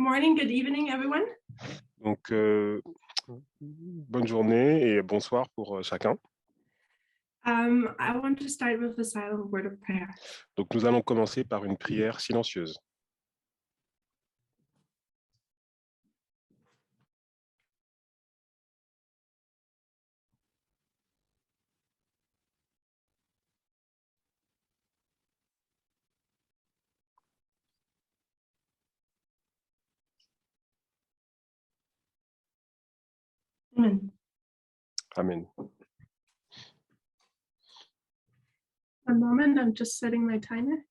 morning, good evening, everyone. Donc, bonne journée et bonsoir pour chacun. I want to start with a silent word of prayer. Donc, nous allons commencer par une prière silencieuse. Amen. Amen. A moment, I'm just setting my timer.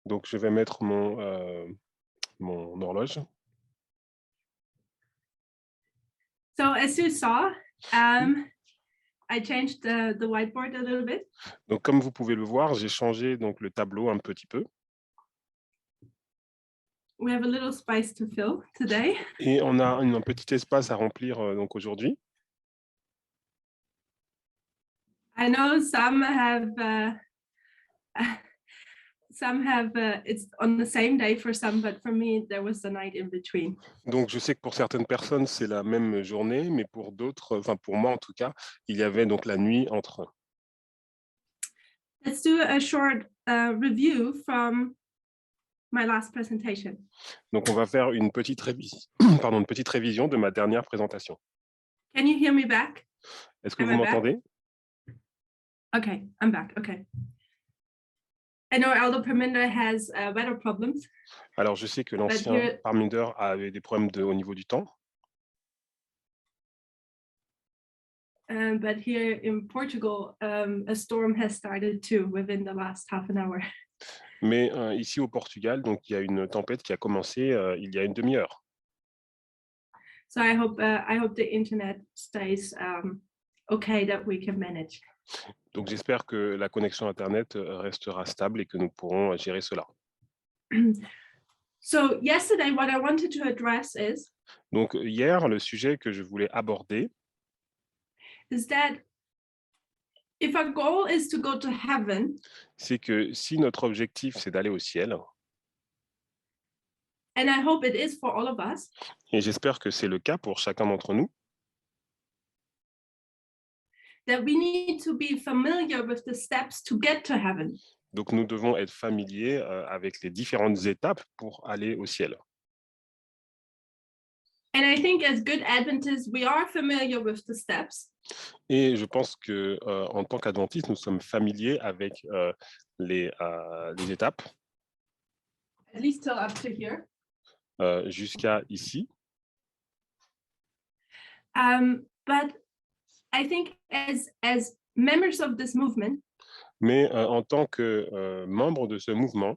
Donc, je vais mettre mon horloge. So as you saw, I changed the whiteboard a little bit. Donc, comme vous pouvez le voir, j'ai changé donc le tableau un petit peu. We have a little space to fill today. Et on a un petit espace à remplir donc aujourd'hui. I know some have it's on the same day for some, but for me there was a night in between. Donc, je sais que pour certaines personnes, c'est la même journée, mais pour d'autres, enfin pour moi en tout cas, il y avait donc la nuit entre. Let's do a short review from my last presentation. Donc, on va faire une petite révision de ma dernière présentation. Can you hear me back? Est-ce que Am vous I back? m'entendez? Okay, I'm back. Okay. I know Elder Perminder has weather problems. Alors, je sais que l'ancien here- Parminder avait des problèmes au niveau du temps. But here in Portugal, a storm has started too within the last half an hour. Mais ici au Portugal, donc il y a une tempête qui a commencé il y a une demi-heure. So I hope the internet stays okay, that we can manage. Donc j'espère que la connexion Internet restera stable et que nous pourrons gérer cela. So yesterday, what I wanted to address Donc hier, le sujet que je voulais aborder, is that if our goal is to go to heaven, c'est que si notre objectif c'est d'aller au ciel, and I hope it is for all of us, et j'espère que c'est le cas pour chacun d'entre nous, that we need to be familiar with the steps to get to heaven. donc nous devons être familiers avec les différentes étapes pour aller au ciel. And I think as good Adventists, we are familiar with the steps. Et je pense que en tant qu'adventistes, nous sommes familiers avec les étapes At least till up to here. jusqu'à ici. But I think as members of this movement, Mais en tant que membre de ce mouvement,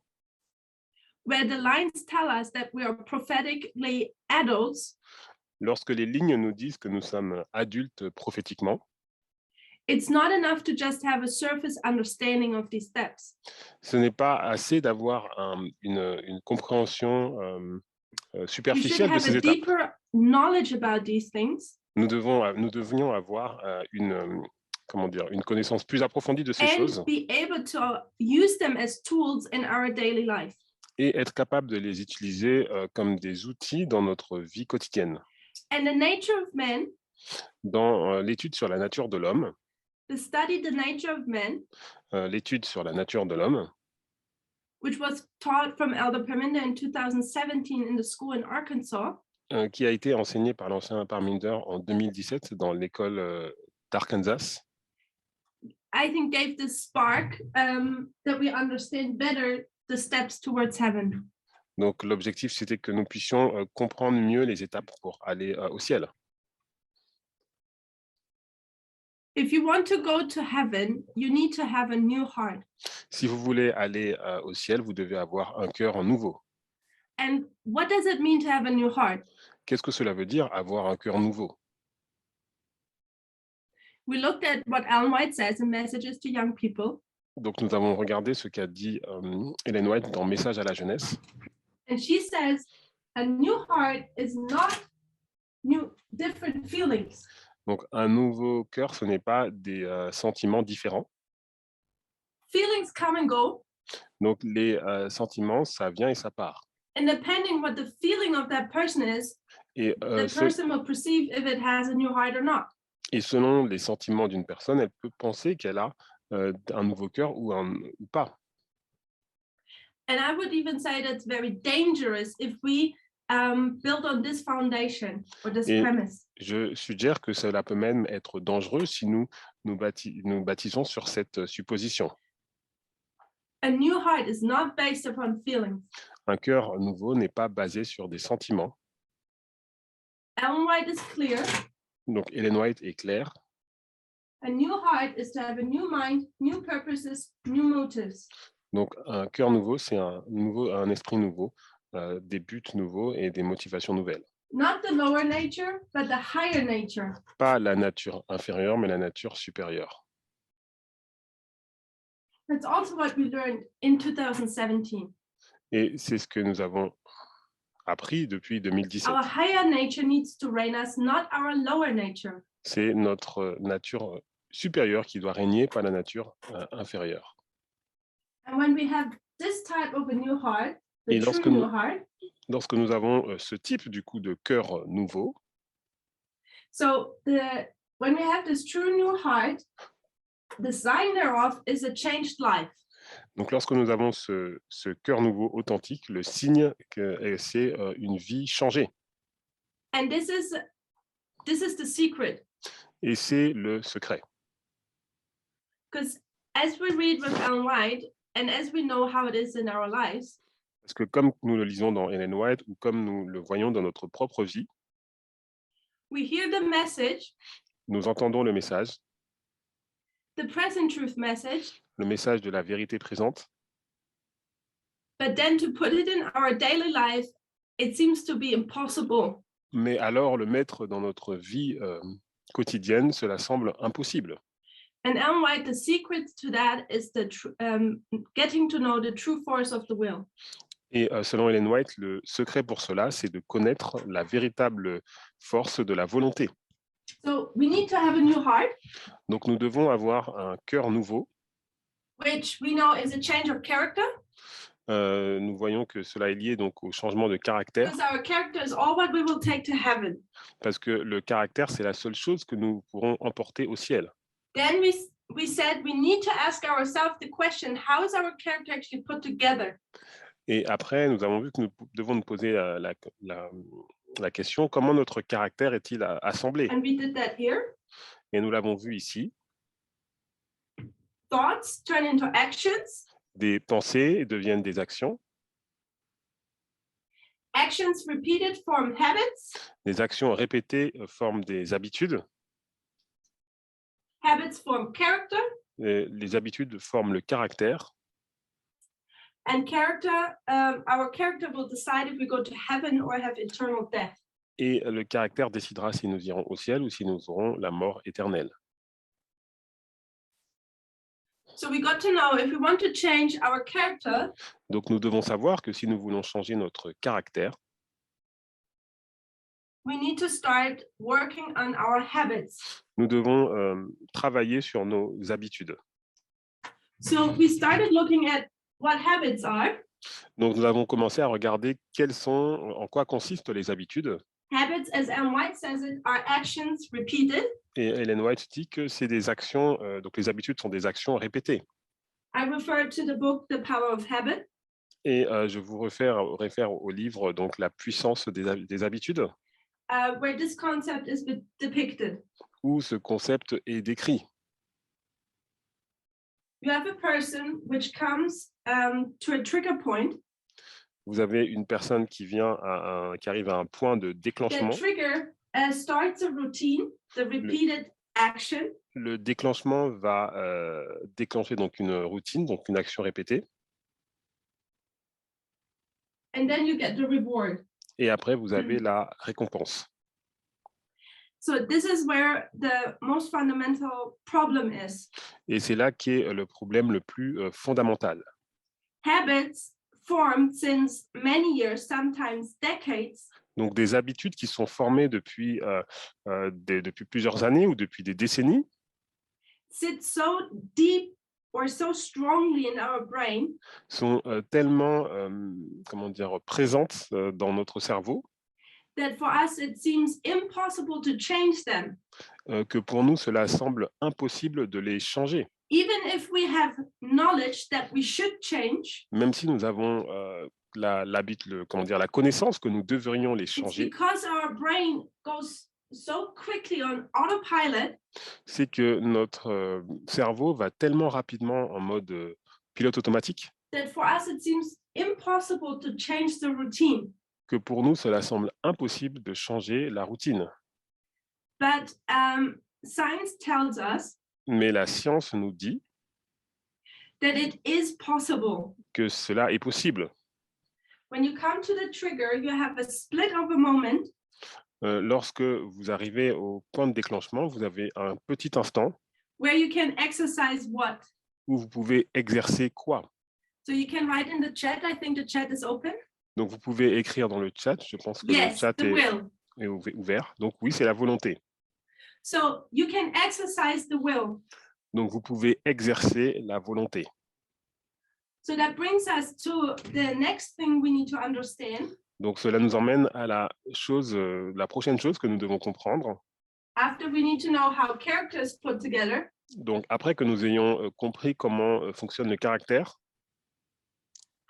where the lines tell us that we are prophetically adults, lorsque les lignes nous disent que nous sommes adultes prophétiquement, it's not enough to just have a surface understanding of these steps. ce n'est pas assez d'avoir une compréhension We should superficielle de have ces a étapes. deeper knowledge about these things. Nous devrions avoir une connaissance plus approfondie de ces choses And be able to use them as tools in our daily life. et être capable de les utiliser comme des outils dans notre vie quotidienne. And the nature of man, Dans l'étude sur la nature de l'homme, the study the nature of man, l'étude sur la nature de l'homme, which was taught from Elder Perminder in 2017 in the school in Arkansas, qui a été enseignée par l'ancien Parminder en 2017 dans l'école d'Arkansas, I think gave this spark that we understand better the steps towards heaven. Donc l'objectif, c'était que nous puissions comprendre mieux les étapes pour aller au ciel. If you want to go to heaven, you need to have a new heart. Si vous voulez aller au ciel, vous devez avoir un cœur nouveau. And what does it mean to have a new heart? Qu'est-ce que cela veut dire, avoir un cœur nouveau? We looked at what Ellen White says in Messages to Young People. Donc nous avons regardé ce qu'a dit Ellen White dans Message à la jeunesse. And she says, a new heart is not different feelings. Donc un nouveau cœur, ce n'est pas des sentiments différents. Feelings come and go. Donc les sentiments, ça vient et ça part. And depending what the feeling of that person is, Et, the person will perceive if it has a new heart or not. et selon les sentiments d'une personne, elle peut penser qu'elle a un nouveau cœur ou pas. And I would even say that's very dangerous if we build on this foundation or this Et premise. je suggère que cela peut même être dangereux si nous bâtissons sur cette supposition. A new heart is not based upon feelings. Un cœur nouveau n'est pas basé sur des sentiments. Ellen White is clear. Donc Ellen White est claire. A new heart is to have a new mind, new purposes, new motives. Donc un cœur nouveau, c'est un esprit nouveau, des buts nouveaux et des motivations nouvelles. Not the lower nature, but the higher nature. Pas la nature inférieure, mais la nature supérieure. That's also what we learned in 2017. Et c'est ce que nous avons appris depuis 2017. Our higher nature needs to reign us, not our lower nature. C'est notre nature supérieure qui doit régner, pas la nature inférieure. And when we have this type of a new heart, the Et true new heart, lorsque nous avons ce type du coup de cœur nouveau, so when we have this true new heart, the sign thereof is a changed life. donc lorsque nous avons ce cœur nouveau authentique, le signe que c'est une vie changée. And this is the secret. Et c'est le secret. Because as we read with Ellen White, and as we know how it is in our lives, Parce que comme nous le lisons dans Ellen White ou comme nous le voyons dans notre propre vie, we hear the message, nous entendons le message the present truth message, de la vérité présente, but then to put it in our daily life, it seems to be impossible. mais alors le mettre dans notre vie quotidienne, cela semble impossible. And Ellen White, the secret to that is getting to know the true force of the will. Et selon Ellen White, le secret pour cela, c'est de connaître la véritable force de la volonté. So we need to have a new heart, Donc nous devons avoir un cœur nouveau. which we know is a change of character, Nous voyons que cela est lié donc au changement de caractère, because our character is all what we will take to heaven. parce que le caractère, c'est la seule chose que nous pourrons emporter au ciel. Then we said we need to ask ourselves the question, how is our character actually put together? Et après, nous avons vu que nous devons nous poser la question, comment notre caractère est-il assemblé? And we did that here. Et nous l'avons vu ici. Thoughts turn into actions. Des pensées deviennent des actions. Actions repeated form habits. Des actions répétées forment des habitudes. Habits form character. Les habitudes forment le caractère. And our character will decide if we go to heaven or have eternal death. Et le caractère décidera si nous irons au ciel ou si nous aurons la mort éternelle. So we got to know if we want to change our character, Donc nous devons savoir que si nous voulons changer notre caractère, we need to start working on our habits. nous devons travailler sur nos habitudes. So we started looking at what habits are. Donc nous avons commencé à regarder en quoi consistent les habitudes. Habits, as Ellen White says it, are actions repeated. Et Ellen White dit que c'est des actions, donc les habitudes sont des actions répétées. I refer to the book, The Power of Habit. Et je vous réfère au livre, donc La puissance des habitudes, Where this concept is depicted. où ce concept est décrit. You have a person which comes to a trigger point. Vous avez une personne qui arrive à un point de déclenchement. The trigger starts a routine, the repeated action. Le déclenchement va déclencher donc une routine, donc une action répétée. And then you get the reward. Et après, vous avez la récompense. So this is where the most fundamental problem is. Et c'est là qu'est le problème le plus fondamental. Habits formed since many years, sometimes decades, Donc des habitudes qui sont formées depuis plusieurs années ou depuis des décennies sit so deep or so strongly in our brain sont tellement, comment dire, présentes dans notre cerveau that for us it seems impossible to change them. que pour nous, cela semble impossible de les changer. Even if we have knowledge that we should change, Même si nous avons comment dire, la connaissance que nous devrions les it's changer, because our brain goes so quickly on autopilot c'est que notre cerveau va tellement rapidement en mode pilote automatique that for us it seems impossible to change the routine. que pour nous, cela semble impossible de changer la routine. But science tells us Mais la science nous dit that it is possible. que cela est possible. When you come to the trigger, you have a split of a moment Lorsque vous arrivez au point de déclenchement, vous avez un petit instant where you can exercise what? où vous pouvez exercer quoi? So you can write in the chat. I think the chat is open. Donc, vous pouvez écrire dans le chat. Je pense que le Yes, chat the will. est ouvert. Donc, oui, c'est la volonté. So you can exercise the will. Donc, vous pouvez exercer la volonté. So that brings us to the next thing we need to understand. Donc, cela nous emmène à la prochaine chose que nous devons comprendre. After we need to know how characters put together, Donc, après que nous ayons compris comment fonctionne le caractère,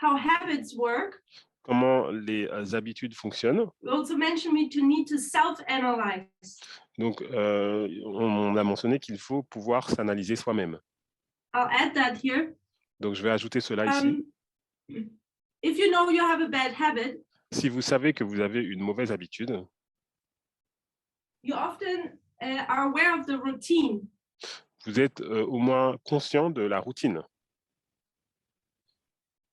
how habits work, comment les habitudes fonctionnent, we also mentioned we need to self-analyze. donc on a mentionné qu'il faut pouvoir s'analyser soi-même. I'll add that here. Donc, je vais ajouter cela ici. If you know you have a bad habit, Si vous savez que vous avez une mauvaise habitude, you often are aware of the routine. vous êtes au moins conscient de la routine.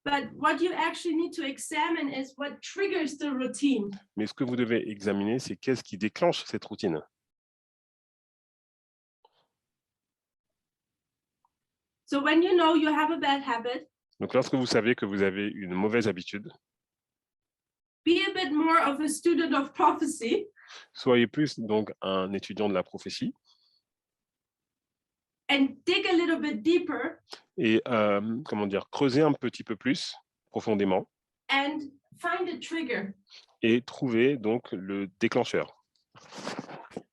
But what you actually need to examine is what triggers the routine. Mais ce que vous devez examiner, c'est qu'est-ce qui déclenche cette routine. So when you know you have a bad habit, Donc, lorsque vous savez que vous avez une mauvaise habitude, be a bit more of a student of prophecy soyez plus donc un étudiant de la prophétie and dig a little bit deeper et comment dire, creusez un petit peu plus profondément and find a trigger. et trouvez donc le déclencheur.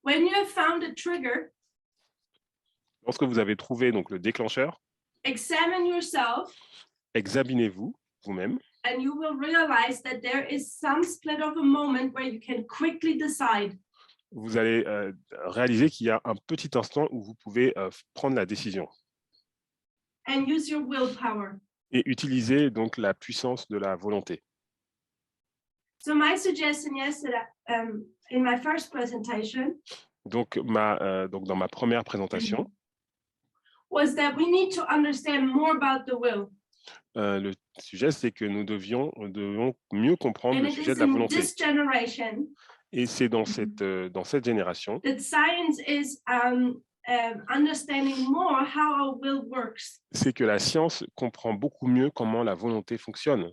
When you have found a trigger, Lorsque vous avez trouvé donc le déclencheur, examine yourself examinez-vous vous-même and you will realize that there is some split of a moment where you can quickly decide. vous allez réaliser qu'il y a un petit instant où vous pouvez prendre la décision And use your willpower. et utiliser donc la puissance de la volonté. So my suggestion yesterday, in my first presentation, Donc, dans ma première présentation, was that we need to understand more about the will. le sujet, c'est que nous devons mieux comprendre And le it sujet is de la in volonté. this generation Et c'est dans cette génération that science is understanding more how our will works. c'est que la science comprend beaucoup mieux comment la volonté fonctionne,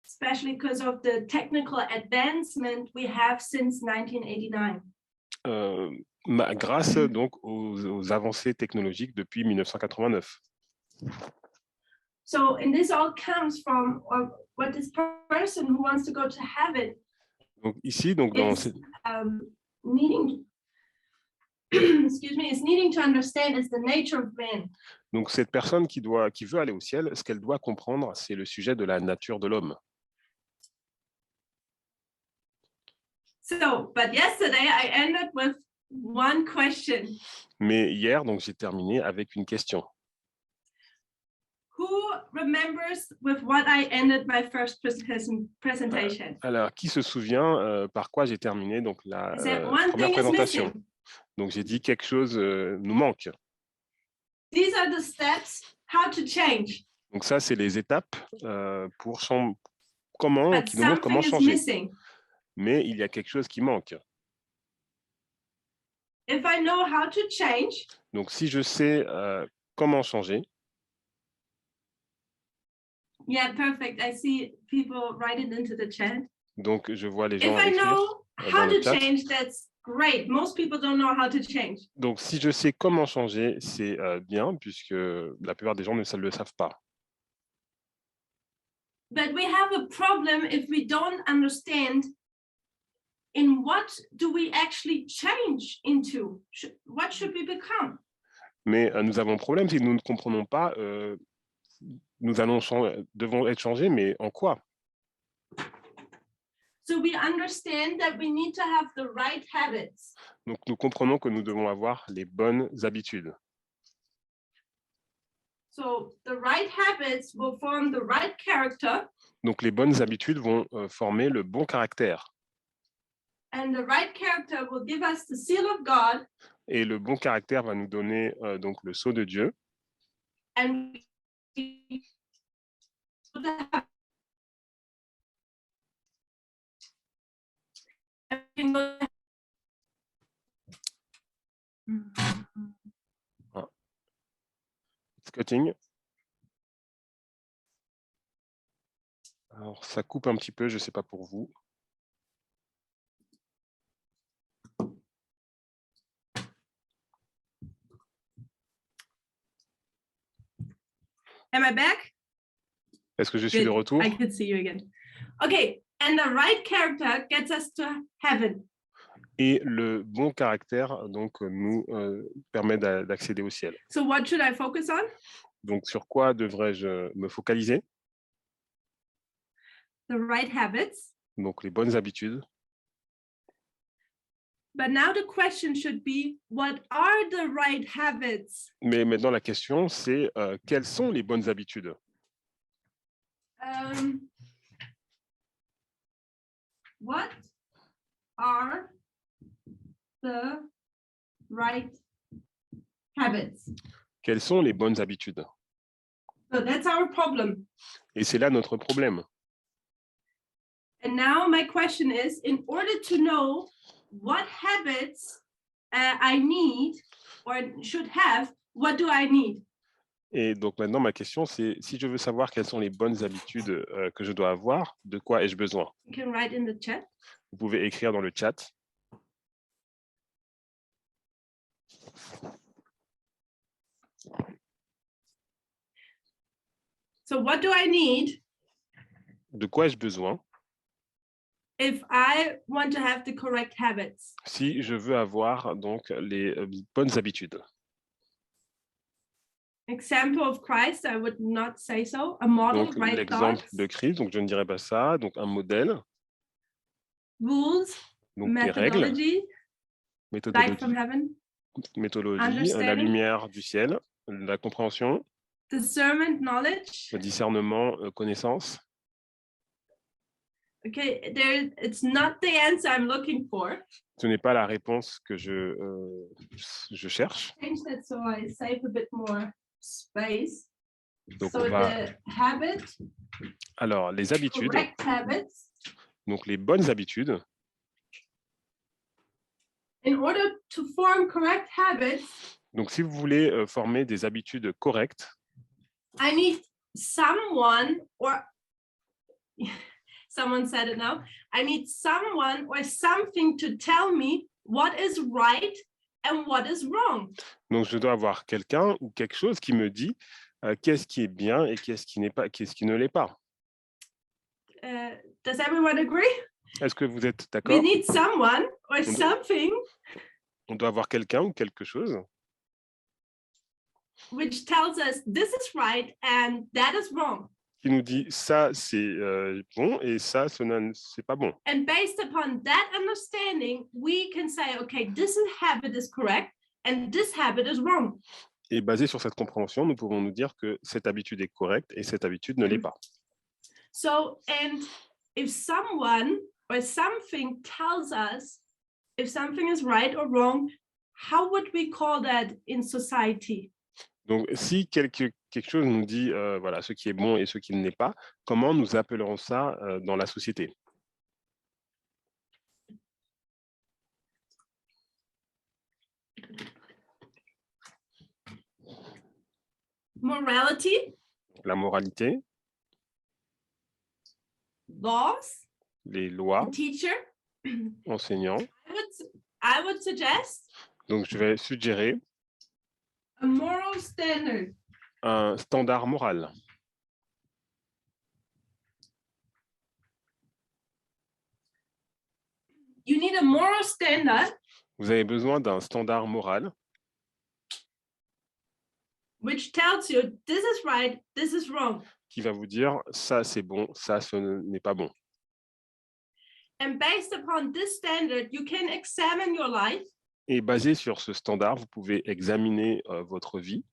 Especially because of the technical advancement we have since 1989. grâce donc aux avancées technologiques depuis 1989. So, and this all comes from what this person who wants to go to heaven Donc ici, donc is needing, excuse me, is needing to understand is the nature of man. donc cette personne qui veut aller au ciel, ce qu'elle doit comprendre, c'est le sujet de la nature de l'homme. So, but yesterday I ended with one question. Mais hier, donc j'ai terminé avec une question. Who remembers with what I ended my first presentation? Alors, qui se souvient par quoi j'ai terminé donc la I said one première thing is présentation? missing. Donc j'ai dit quelque chose nous manque. These are the steps how to change. Donc ça, c'est les étapes pour qui nous montrent comment Something is changer. missing. Mais il y a quelque chose qui manque. If I know how to change, Donc si je sais comment changer, yeah, perfect. I see people write it into the chat. donc je vois les If gens I écrire know dans how le to chat. change, that's great. Most people don't know how to change. Donc, si je sais comment changer, c'est bien, puisque la plupart des gens ne le savent pas. But we have a problem if we don't understand in what do we actually change into? What should we become? Mais nous avons un problème si nous ne comprenons pas, nous devons être changés, mais en quoi? So we understand that we need to have the right habits. Donc, nous comprenons que nous devons avoir les bonnes habitudes. So the right habits will form the right character. Donc, les bonnes habitudes vont former le bon caractère. And the right character will give us the seal of God. Et le bon caractère va nous donner donc le sceau de Dieu. And It's cutting. Alors, ça coupe un petit peu, je ne sais pas pour vous. Am I back? Est-ce que je suis de retour? I can see you again. Okay, and the right character gets us to heaven. Et le bon caractère donc nous permet d'accéder au ciel. So what should I focus on? Donc sur quoi devrais-je me focaliser? The right habits. Donc les bonnes habitudes. But now the question should be, what are the right habits? Mais maintenant la question c'est quelles sont les bonnes habitudes? What are the right habits? Quelles sont les bonnes habitudes? So that's our problem. Et c'est là notre problème. And now my question is, in order to know what habits I need or should have, what do I need? Et donc maintenant ma question c'est, si je veux savoir quelles sont les bonnes habitudes que je dois avoir, de quoi ai-je besoin? You can write in the chat. Vous pouvez écrire dans le chat. So what do I need De quoi ai-je besoin if I want to have the correct habits? si je veux avoir donc les bonnes habitudes? Example of Christ, I would not say so. A model, Donc right l'exemple thoughts, de Christ, donc je ne dirais pas ça, donc un modèle, rules, donc des règles, methodology, light from heaven, méthodologie, la understanding, lumière du ciel, la compréhension, discernment, knowledge. le discernement, connaissance. Okay, it's not the answer I'm looking for. Ce n'est pas la réponse que je cherche. Change that so I save a bit more space. Donc So on va... the habit, Alors les habitudes, correct habits, donc les bonnes habitudes. in order to form correct habits, Donc si vous voulez former des habitudes correctes, I need someone or someone said it now. I need someone or something to tell me what is right and what is wrong. donc je dois avoir quelqu'un ou quelque chose qui me dit qu'est-ce qui est bien et qu'est-ce qui n'est pas, qu'est-ce qui ne l'est pas. Does everyone agree? Est-ce que vous êtes We d'accord? need someone or something On doit avoir quelqu'un ou quelque chose which tells us this is right and that is wrong. qui nous dit ça c'est bon et ça c'est pas bon. And based upon that understanding, we can say, okay, this habit is correct and this habit is wrong. Et basé sur cette compréhension, nous pouvons nous dire que cette habitude est correcte et cette habitude ne l'est pas. So, and if someone or something tells us if something is right or wrong, how would we call that in society? Donc, si quelque chose nous dit voilà, ce qui est bon et ce qui ne l'est pas, comment nous appellerons ça dans la société? Morality, La moralité, laws, les lois, teacher. enseignants. I would I would suggest Donc, je vais suggérer a moral standard. un standard moral. You need a moral standard Vous avez besoin d'un standard moral which tells you this is right, this is wrong. qui va vous dire ça c'est bon, ça ce n'est pas bon. And based upon this standard, you can examine your life Et basé sur ce standard, vous pouvez examiner votre vie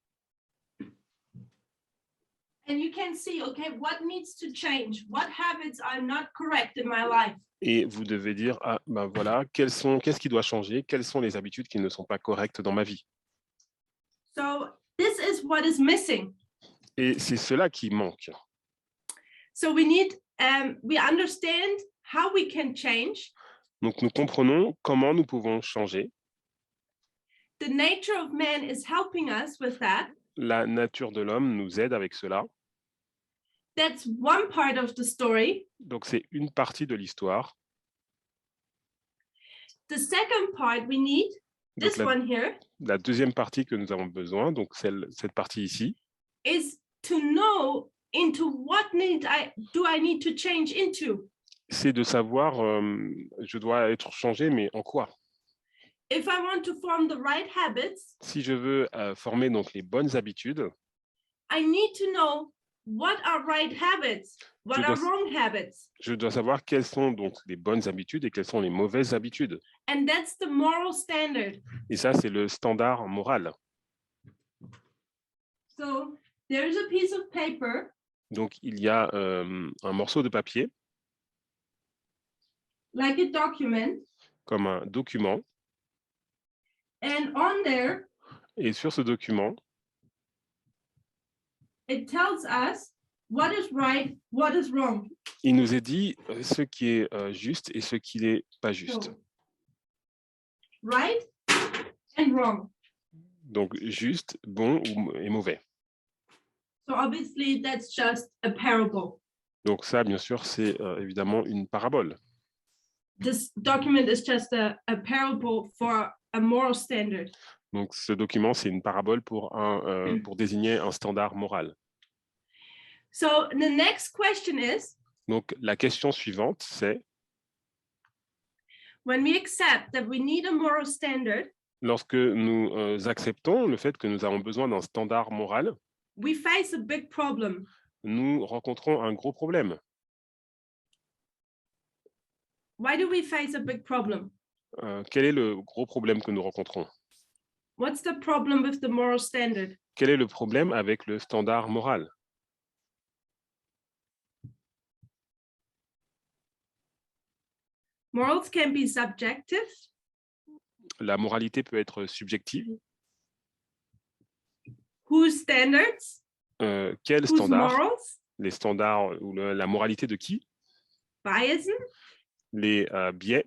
and you can see, okay, what needs to change? What habits are not correct in my life? et vous devez dire ah ben voilà, qu'est-ce qui doit changer, quelles sont les habitudes qui ne sont pas correctes dans ma vie. So this is what is missing. Et c'est cela qui manque. So we understand how we can change. Donc nous comprenons comment nous pouvons changer. The nature of man is helping us with that. La nature de l'homme nous aide avec cela. That's one part of the story. Donc c'est une partie de l'histoire. The second part we need, Donc, this one here, la deuxième partie que nous avons besoin, donc cette partie ici, is to know into what do I need to change into. c'est de savoir je dois être changé, mais en quoi? If I want to form the right habits, Si je veux former donc les bonnes habitudes, I need to know what are right habits, what are wrong habits. je dois savoir quelles sont donc les bonnes habitudes et quelles sont les mauvaises habitudes. And that's the moral standard. Et ça, c'est le standard moral. So there's a piece of paper. Donc, il y a un morceau de papier, Like a document. comme un document. And on there, Et sur ce document, it tells us what is right, what is wrong. il nous est dit ce qui est juste et ce qui n'est pas juste. So, right and wrong. Donc, juste, bon et mauvais. So obviously that's just a parable. Donc ça, bien sûr, c'est évidemment une parabole. This document is just a parable for a moral standard. Donc ce document, c'est une parabole pour désigner un standard moral. So the next question is, Donc la question suivante, c'est when we accept that we need a moral standard, lorsque nous acceptons le fait que nous avons besoin d'un standard moral, we face a big problem. nous rencontrons un gros problème. Why do we face a big problem? Quel est le gros problème que nous rencontrons? What's the problem with the moral standard? Quel est le problème avec le standard moral? Morals can be subjective. La moralité peut être subjective. Whose standards? Quels Whose standards? morals? Les standards ou la moralité de qui? Bias. Les biais.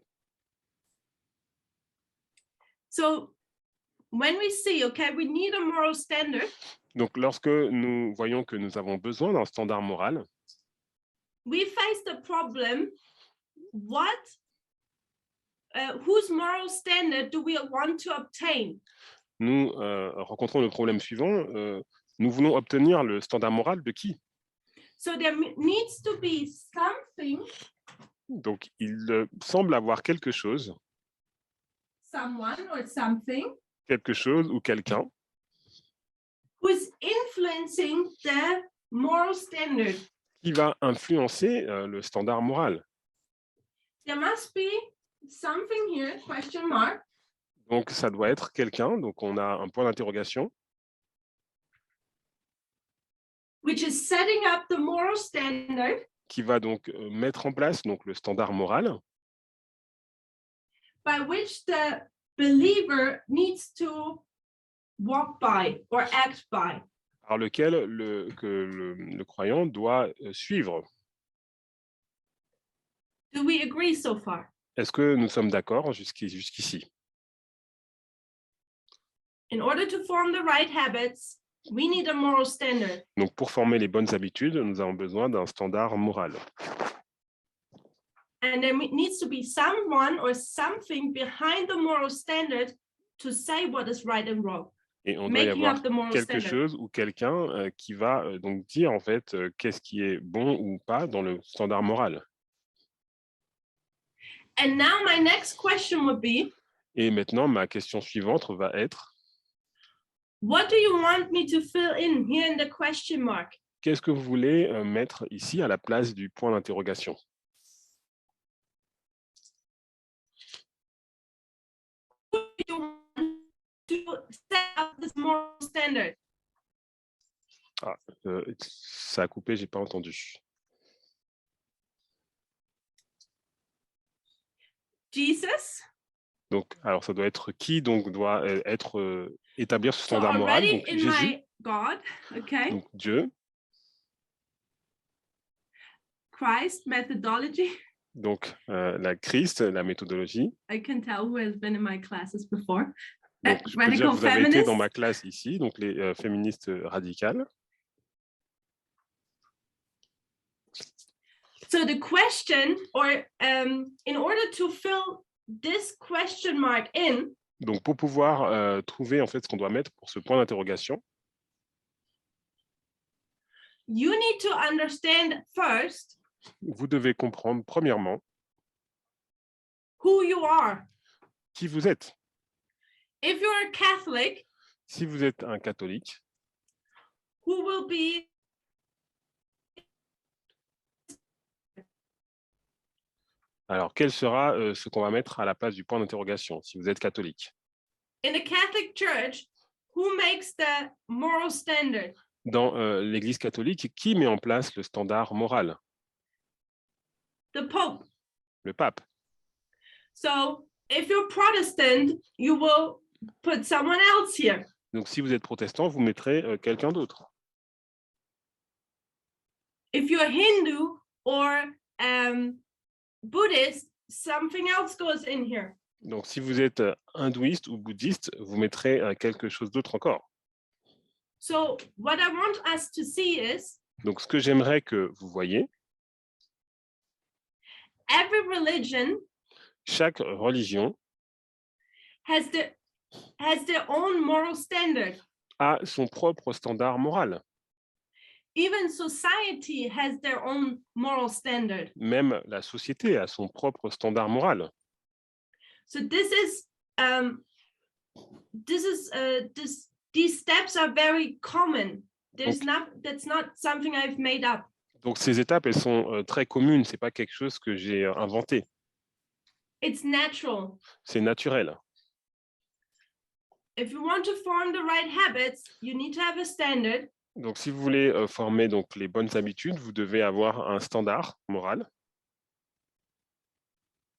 So when we see, okay, we need a moral standard. Donc, lorsque nous voyons que nous avons besoin d'un standard moral, we face the problem, whose moral standard do we want to obtain? nous rencontrons le problème suivant. Nous voulons obtenir le standard moral de qui? So there needs to be something. Donc, il semble avoir quelque chose. Someone or something. Quelque chose ou quelqu'un. Who's influencing the moral standard. Qui va influencer le standard moral. There must be something here, question mark. Donc, ça doit être quelqu'un. Donc, on a un point d'interrogation. Which is setting up the moral standard. Qui va donc mettre en place donc, le standard moral. By which the believer needs to walk by or act by. Par lequel le croyant doit suivre. Do we agree so far? Est-ce que nous sommes d'accord jusqu'ici? In order to form the right habits, we need a moral standard. Donc, pour former les bonnes habitudes, nous avons besoin d'un standard moral. And there needs to be someone or something behind the moral standard to say what is right and wrong. Et on doit y Making avoir up the moral quelque standard. chose ou quelqu'un qui va donc dire en fait qu'est-ce qui est bon ou pas dans le standard moral. And now my next question would be, Et maintenant, ma question suivante va être, what do you want me to fill in here in the question mark? qu'est-ce que vous voulez mettre ici à la place du point d'interrogation? Who do you want to set up this moral standard? Ah, ça a coupé, j'ai pas entendu. Jesus. Donc, alors ça doit être qui donc doit être établir ce So standard moral. already Donc in Jésus, my God, okay, donc Dieu, Christ methodology. donc la Christ, la méthodologie. I can tell who has been in my classes before. Donc je peux dire que Radical vous avez été dans feminists. ma classe ici, donc les féministes radicales. So the question, or in order to fill this question mark in, Donc pour pouvoir trouver en fait ce qu'on doit mettre pour ce point d'interrogation, you need to understand first vous devez comprendre premièrement who you are. qui vous êtes. If you're a Catholic, Si vous êtes un catholique, who will be alors quel sera ce qu'on va mettre à la place du point d'interrogation si vous êtes catholique? in the Catholic Church, who makes the moral standard? Dans l'Église catholique, qui met en place le standard moral? The Pope. Le pape. So if you're Protestant, you will put someone else here. Donc si vous êtes protestant, vous mettrez quelqu'un d'autre. If you're Hindu or Buddhist, something else goes in here. Donc si vous êtes hindouiste ou bouddhiste, vous mettrez quelque chose d'autre encore. So what I want us to see is Donc ce que j'aimerais que vous voyez, every religion chaque religion has their own moral standard. a son propre standard moral. Even society has their own moral standard. Même la société a son propre standard moral. So these steps are very common. That's not something I've made up. Donc ces étapes, elles sont très communes. C'est pas quelque chose que j'ai inventé. It's natural. C'est naturel. If you want to form the right habits, you need to have a standard. Donc si vous voulez former donc les bonnes habitudes, vous devez avoir un standard moral.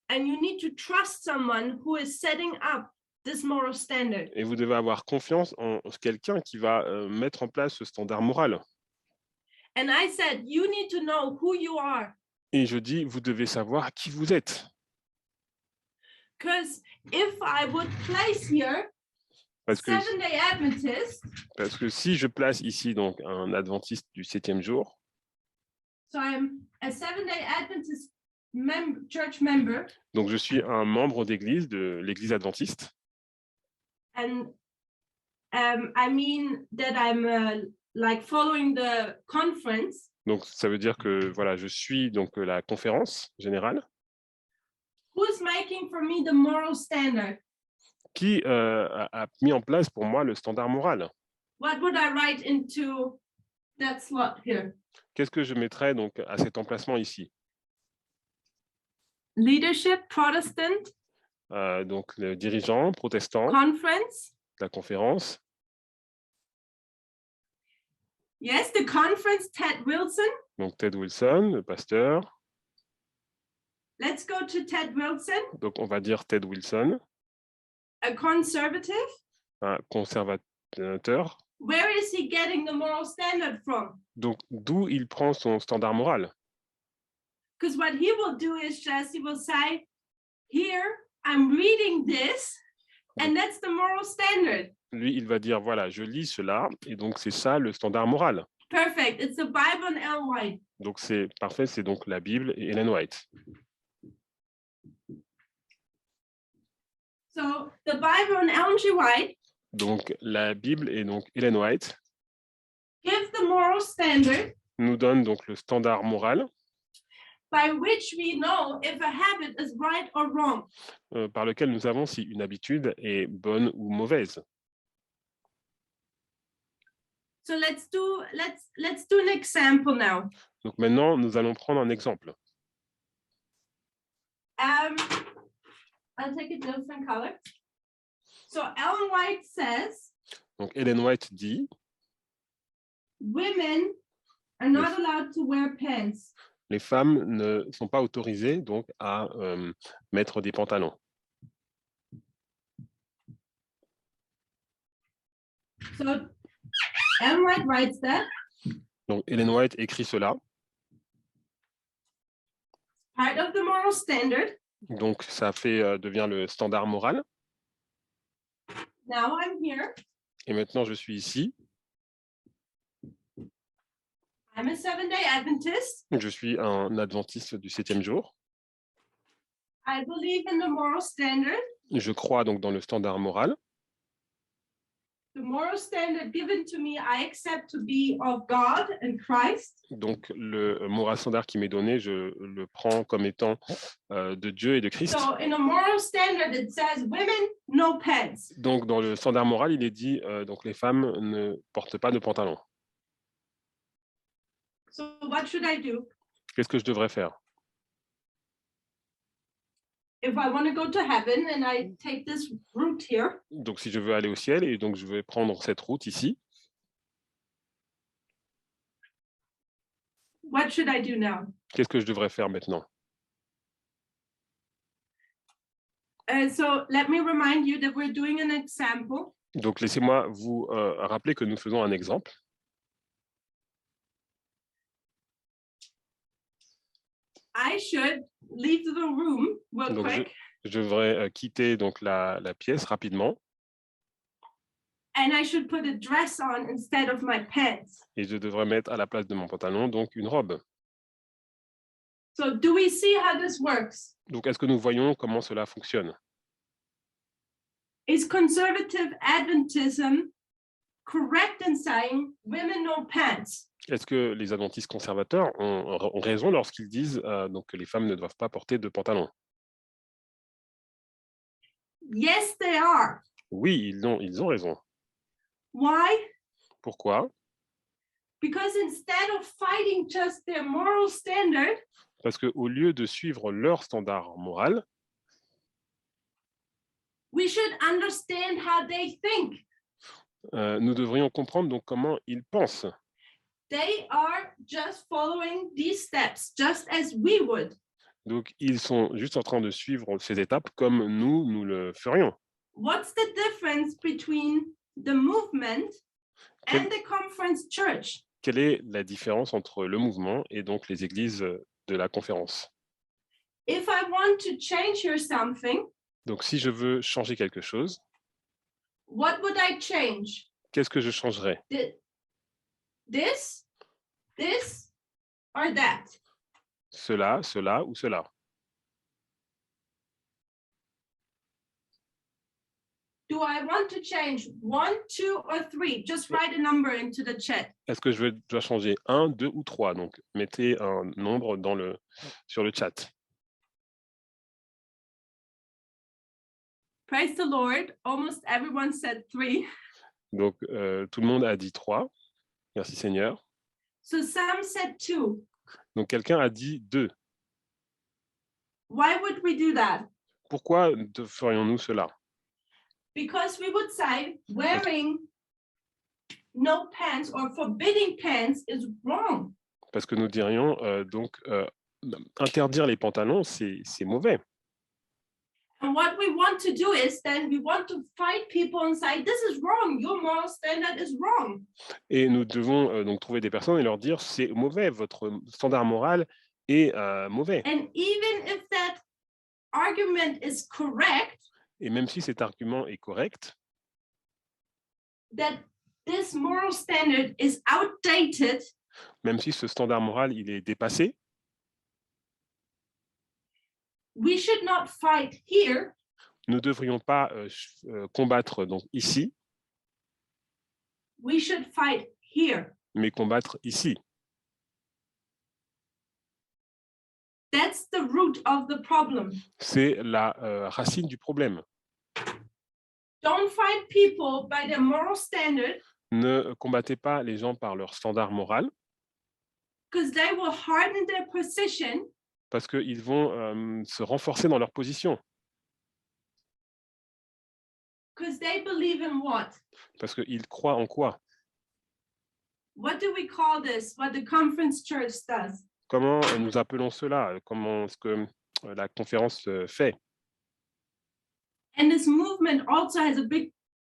And you need to trust someone who is setting up this moral standard. Et vous devez avoir confiance en quelqu'un qui va mettre en place ce standard moral. And I said, you need to know who you are. Et je dis, vous devez savoir qui vous êtes. Because if I would place here Parce que, Seventh-day Adventist, parce que si je place ici donc un adventiste du 7e jour, so I'm a Seventh-day Adventist church member, donc je suis un membre d'église, de l'église adventiste, and I mean that I'm like following the conference. donc ça veut dire que voilà, je suis donc la conférence générale. Who's making for me the moral standard? Qui a mis en place pour moi le standard moral? What would I write into that slot here? Qu'est-ce que je mettrais donc à cet emplacement ici? Leadership, Protestant. Donc le dirigeant protestant, Conference. la conférence. Yes, the conference, Ted Wilson. Donc Ted Wilson, le pasteur. Let's go to Ted Wilson. Donc on va dire Ted Wilson. A conservative. Un conservateur. Where is he getting the moral standard from? Donc d'où il prend son standard moral? Because what he will do is just, he will say, here, I'm reading this, and that's the moral standard. Lui, il va dire, voilà, je lis cela, et donc c'est ça le standard moral. Perfect, it's the Bible and Ellen White. Donc c'est parfait, c'est donc la Bible et Ellen White. So the Bible and Ellen G. White Donc, la Bible et donc Ellen White give the moral standard nous donne donc le standard moral by which we know if a habit is right or wrong. par lequel nous savons si une habitude est bonne ou mauvaise. So let's do an example now. Donc maintenant, nous allons prendre un exemple. I'll take a different color. So Ellen White says Donc Ellen White dit women are not allowed to wear pants. les femmes ne sont pas autorisées donc à mettre des pantalons. So Ellen White writes that. Donc Ellen White écrit cela. Part of the moral standard. Donc ça devient le standard moral. Now I'm here. Et maintenant je suis ici. I'm a Seventh-day Adventist. Je suis un adventiste du 7e jour. I believe in the moral standard. Je crois donc dans le standard moral. The moral standard given to me, I accept to be of God and Christ. Donc le moral standard qui m'est donné, je le prends comme étant de Dieu et de Christ. So in a moral standard, it says women no pants. Donc dans le standard moral, il est dit donc les femmes ne portent pas de pantalon. So what should I do? Qu'est-ce que je devrais faire? If I want to go to heaven and I take this route here. Donc si je veux aller au ciel et donc je vais prendre cette route ici. What should I do now? Qu'est-ce que je devrais faire maintenant? So let me remind you that we're doing an example. Donc laissez-moi vous rappeler que nous faisons un exemple. I should leave the room real Donc quick. je devrais quitter donc la pièce rapidement. And I should put a dress on instead of my pants. Et je devrais mettre à la place de mon pantalon donc une robe. So do we see how this works? Donc est-ce que nous voyons comment cela fonctionne? Is conservative Adventism correct in saying women no pants? Est-ce que les adventistes conservateurs ont raison lorsqu'ils disent donc que les femmes ne doivent pas porter de pantalon? Yes, they are. Oui, ils ont raison. Why? Pourquoi? Because instead of fighting just their moral standard, Parce qu'au lieu de suivre leur standard moral, we should understand how they think. nous devrions comprendre donc comment ils pensent. They are just following these steps, just as we would. Donc, ils sont juste en train de suivre ces étapes comme nous le ferions. What's the difference between the movement and the conference church? Quelle est la différence entre le mouvement et donc les églises de la conférence? If I want to change here something, Donc, si je veux changer quelque chose, what would I change? qu'est-ce que je changerais? This, or that? Cela, cela ou cela? Do I want to change 1, 2, or 3? Just write a number into the chat. Est-ce que je dois changer 1, 2 ou 3? Donc, mettez un nombre sur le chat. Praise the Lord. Almost everyone said 3. Donc, tout le monde a dit 3. Merci Seigneur. So some said 2. Donc, quelqu'un a dit 2. Why would we do that? Pourquoi ferions-nous cela? Because we would say wearing no pants or forbidding pants is wrong. Parce que nous dirions donc interdire les pantalons, c'est mauvais. And what we want to do is then we want to fight people and say, this is wrong, your moral standard is wrong. Et nous devons donc trouver des personnes et leur dire, c'est mauvais, votre standard moral est mauvais. And even if that argument is correct, et même si cet argument est correct, that this moral standard is outdated, même si ce standard moral il est dépassé, we should not fight here. Nous ne devrions pas combattre donc ici, we should fight here. mais combattre ici. That's the root of the problem. C'est la racine du problème. Don't fight people by their moral standard, Ne combattez pas les gens par leur standard moral, because they will harden their position, parce qu'ils vont se renforcer dans leur position, because they believe in what? parce qu'ils croient en quoi? What do we call this? What the conference church does? Comment nous appelons cela? Comment est-ce que la conférence fait? And this movement also has a big,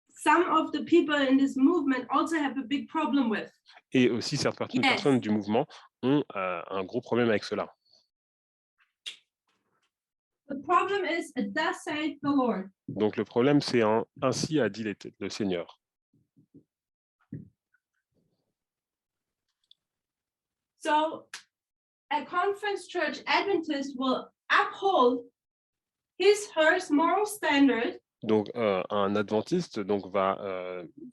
some of the people in this movement also have a big problem with. Et aussi, certaines Yes. personnes du mouvement ont un gros problème avec cela. The problem is, thus saith the Lord. Donc, le problème, c'est ainsi a dit le Seigneur. So a conference church Adventist will uphold his, her moral standard. Donc, un adventiste donc, va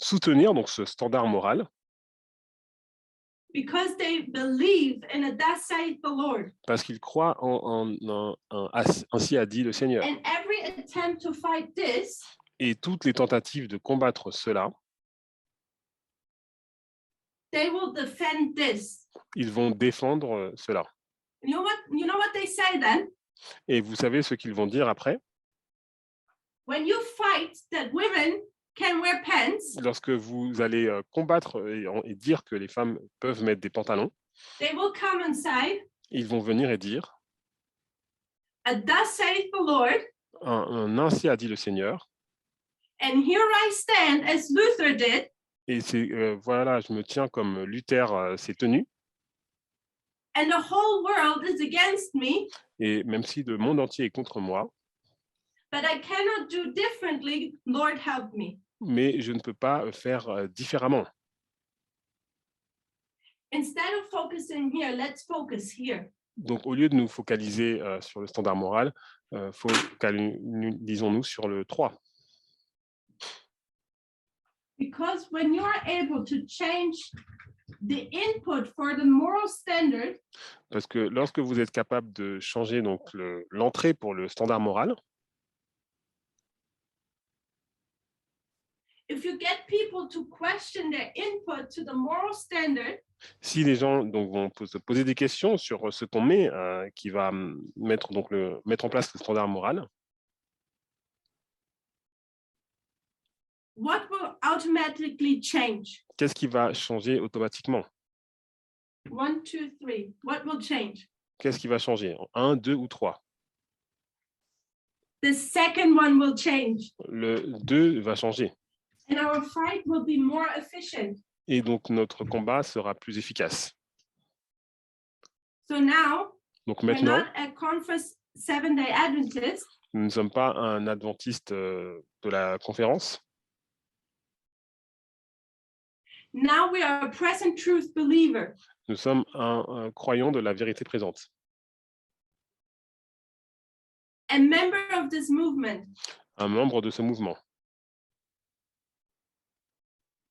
soutenir donc, ce standard moral Because they believe in a thus saith the Lord. parce qu'il croit ainsi a dit le Seigneur. And every attempt to fight this Et toutes les tentatives de combattre cela, they will defend this. ils vont défendre cela. You know what they say then? Et vous savez ce qu'ils vont dire après? When you fight that women can wear pants, Lorsque vous allez combattre et dire que les femmes peuvent mettre des pantalons, they will come and say, ils vont venir et dire thus saith the Lord, un ainsi a dit le Seigneur. and here I stand as Luther did, Et c'est voilà, je me tiens comme Luther s'est tenu. and the whole world is against me, Et même si le monde entier est contre moi, but I cannot do differently, Lord help me. mais je ne peux pas faire différemment. Instead of focusing here, let's focus here. Donc, au lieu de nous focaliser sur le standard moral, focalisons-nous sur le 3. Because when you are able to change the input for the moral standard, Parce que lorsque vous êtes capable de changer donc l'entrée pour le standard moral, if you get people to question their input to the moral standard, si les gens donc, vont se poser des questions sur ce qu'on met, qui va mettre en place le standard moral, what will automatically change? qu'est-ce qui va changer automatiquement? 1, 2, 3. What will change? Qu'est-ce qui va changer? 1, 2 ou 3? The second one will change. Le 2 va changer. And our fight will be more efficient. Et donc, notre combat sera plus efficace. So now, Donc we're maintenant, not a Conference 7-day Adventist. nous ne sommes pas un adventiste de la conférence. Now we are a present truth believer. Nous sommes un croyant de la vérité présente. A member of this movement. Un membre de ce mouvement.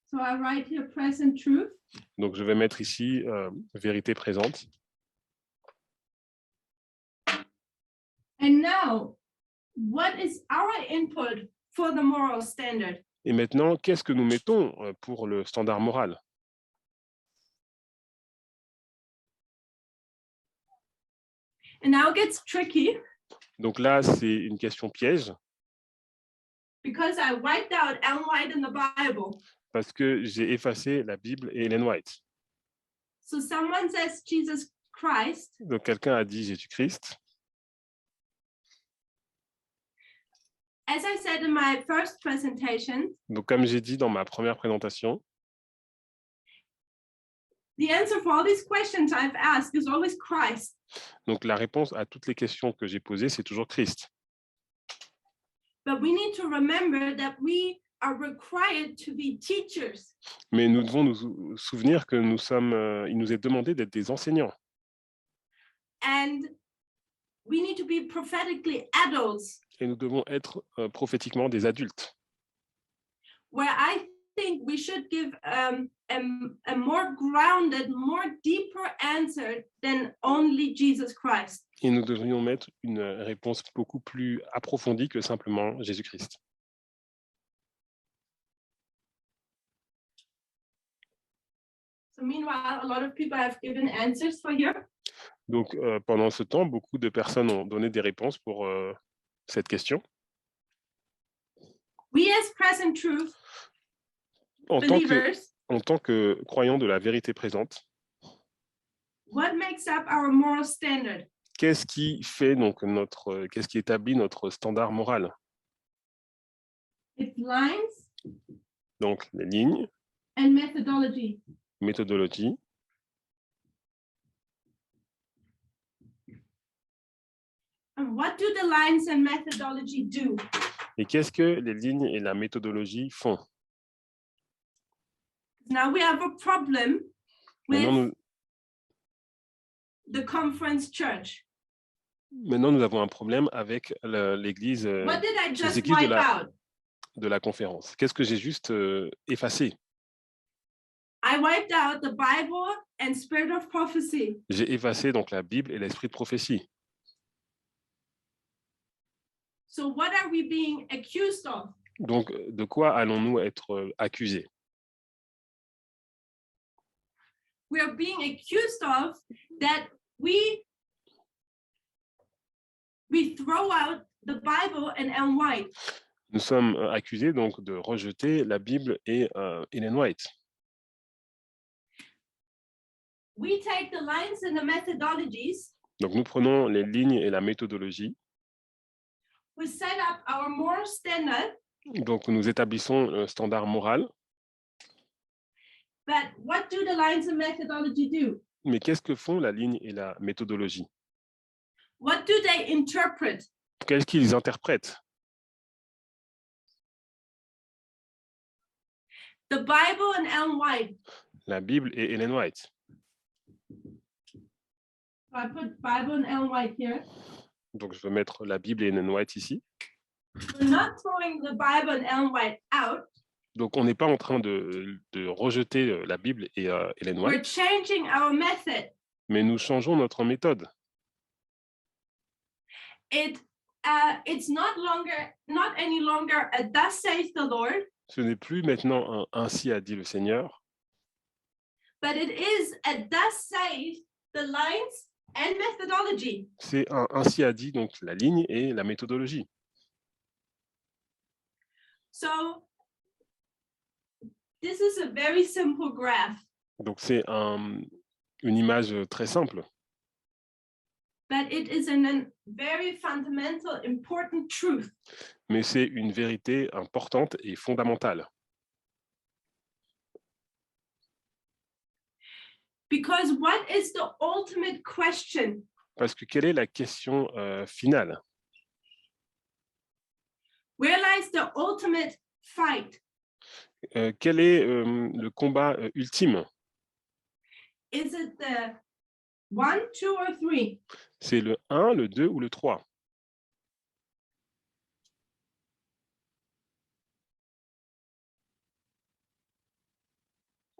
So I write here present truth. Donc, je vais mettre ici vérité présente. And now, what is our input for the moral standard? Et maintenant, qu'est-ce que nous mettons pour le standard moral? And now it gets tricky Donc là, c'est une question piège because I wiped out Ellen White in the Bible. parce que j'ai effacé la Bible et Ellen White. So someone says Jesus Christ. Donc quelqu'un a dit Jésus-Christ. As I said in my first presentation, Donc comme j'ai dit dans ma première présentation, the answer for all these questions I've asked is always Christ. donc la réponse à toutes les questions que j'ai posées, c'est toujours Christ. But we need to remember that we are required to be teachers. Mais nous devons nous souvenir que il nous est demandé d'être des enseignants. And we need to be prophetically adults, et nous devons être prophétiquement des adultes. where I think we should give a more grounded, more deeper answer than only Jesus Christ. Et nous devrions mettre une réponse beaucoup plus approfondie que simplement Jésus-Christ. So meanwhile, a lot of people have given answers for here. Donc, pendant ce temps, beaucoup de personnes ont donné des réponses pour cette question. We as present truth En believers, tant que croyants de la vérité présente, what makes up our moral standard? qu'est-ce qui fait donc qu'est-ce qui établit notre standard moral? It's lines Donc, les lignes, and methodology. méthodologie. And what do the lines and methodology do? Et qu'est-ce que les lignes et la méthodologie font? Now we have a problem Maintenant, with the conference church. nous avons un problème avec l'église, What did I les just églises wipe out? de la conférence. Qu'est-ce que j'ai juste effacé? I wiped out the Bible and spirit of prophecy. J'ai effacé donc la Bible et l'esprit de prophétie. So what are we being accused of? Donc, de quoi allons-nous être accusés? We are being accused of that we throw out the Bible and Ellen White. Nous sommes accusés donc de rejeter la Bible et Ellen White. We take the lines and the methodologies. Donc, nous prenons les lignes et la méthodologie. We set up our moral standard. Donc, nous établissons un standard moral. But what do the lines and methodology do? Mais qu'est-ce que font la ligne et la méthodologie? What do they interpret? Qu'est-ce qu'ils interprètent? The Bible and Ellen White. La Bible et Ellen White. So I put Bible and Ellen White here. Donc, je vais mettre la Bible et Ellen White ici. We're not throwing the Bible and Ellen White out. Donc, on n'est pas en train de rejeter la Bible et Ellen We're White, changing our method. mais nous changeons notre méthode. It's not any longer a thus saith the Lord, Ce n'est plus maintenant un ainsi a dit le Seigneur, but it is a thus saith the lines and methodology. c'est un ainsi a dit donc la ligne et la méthodologie. So this is a very simple graph, Donc, c'est une image très simple, but it is a very fundamental, important truth. mais c'est une vérité importante et fondamentale. Because what is the ultimate question? Parce que quelle est la question finale? Where lies the ultimate fight? Quel est le combat ultime? Is it the 1, 2, or 3? C'est le 1, le 2 ou le 3?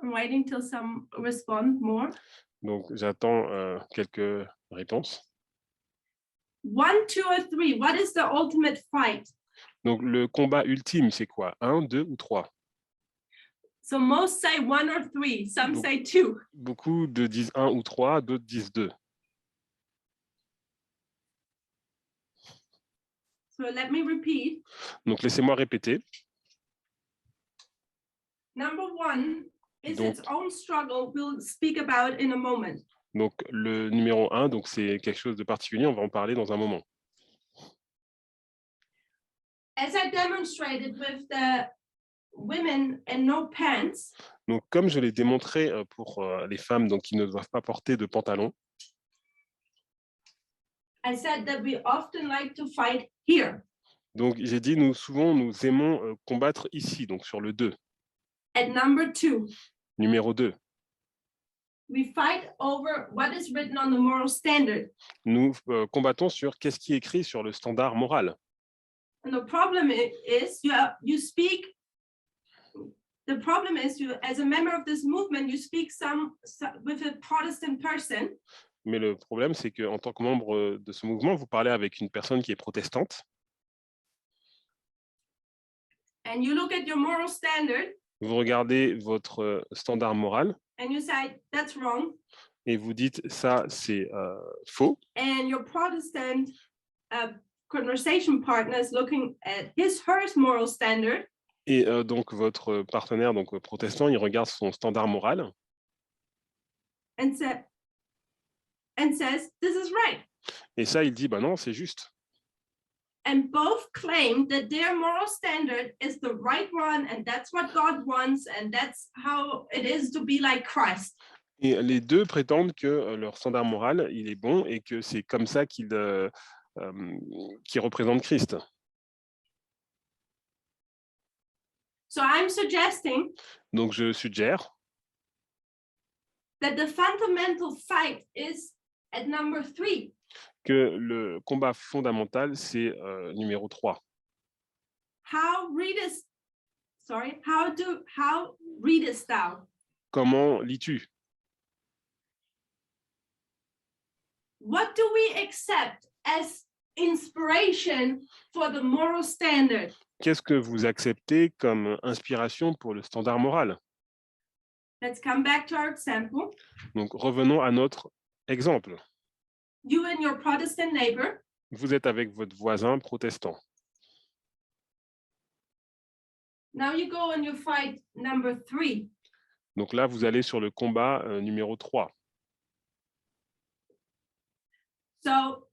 I'm waiting till some respond more. Donc, j'attends quelques réponses. 1, 2, or 3? What is the ultimate fight? Donc, le combat ultime, c'est quoi? 1, 2 ou 3? So most say 1 or 3. Some Donc- say 2. Beaucoup disent 1 ou 3, d'autres disent 2. So let me repeat. Donc, laissez-moi répéter. Number 1 is Donc- its own struggle. We'll speak about in a moment. Donc, le numéro 1, donc c'est quelque chose de particulier, on va en parler dans un moment. As I demonstrated with the women and no pants, Donc, comme je l'ai démontré pour les femmes donc, qui ne doivent pas porter de pantalon, I said that we often like to fight here. donc j'ai dit, souvent, nous aimons combattre ici, donc sur le 2. At number 2, Numéro 2. we fight over what is written on the moral standard. Nous combattons sur qu'est-ce qui est écrit sur le standard moral. And the problem is you speak. The problem is you, as a member of this movement, you speak with a Protestant person. Mais le problème, c'est qu'en tant que membre de ce mouvement, vous parlez avec une personne qui est protestante. And you look at your moral standard. Vous regardez votre standard moral. And you say that's wrong. Et vous dites ça, c'est faux. And your Protestant conversation partner is looking at her moral standard. Et donc votre partenaire, donc protestant, il regarde son standard moral. And says this is right. Et ça, il dit bah non, c'est juste. And both claim that their moral standard is the right one, and that's what God wants, and that's how it is to be like Christ. Et les deux prétendent que leur standard moral, il est bon et que c'est comme ça qu'ils représentent Christ. So I'm suggesting Donc je suggère that the fundamental fight is at number 3. Que le combat fondamental, c'est numéro 3. How readest thou? Comment lis-tu? What do we accept as inspiration for the moral standard? Qu'est-ce que vous acceptez comme inspiration pour le standard moral? Let's come back to our example. Donc revenons à notre exemple. You and your Protestant neighbor. Vous êtes avec votre voisin protestant. Now you go and you fight number 3. Donc là, vous allez sur le combat numéro 3. So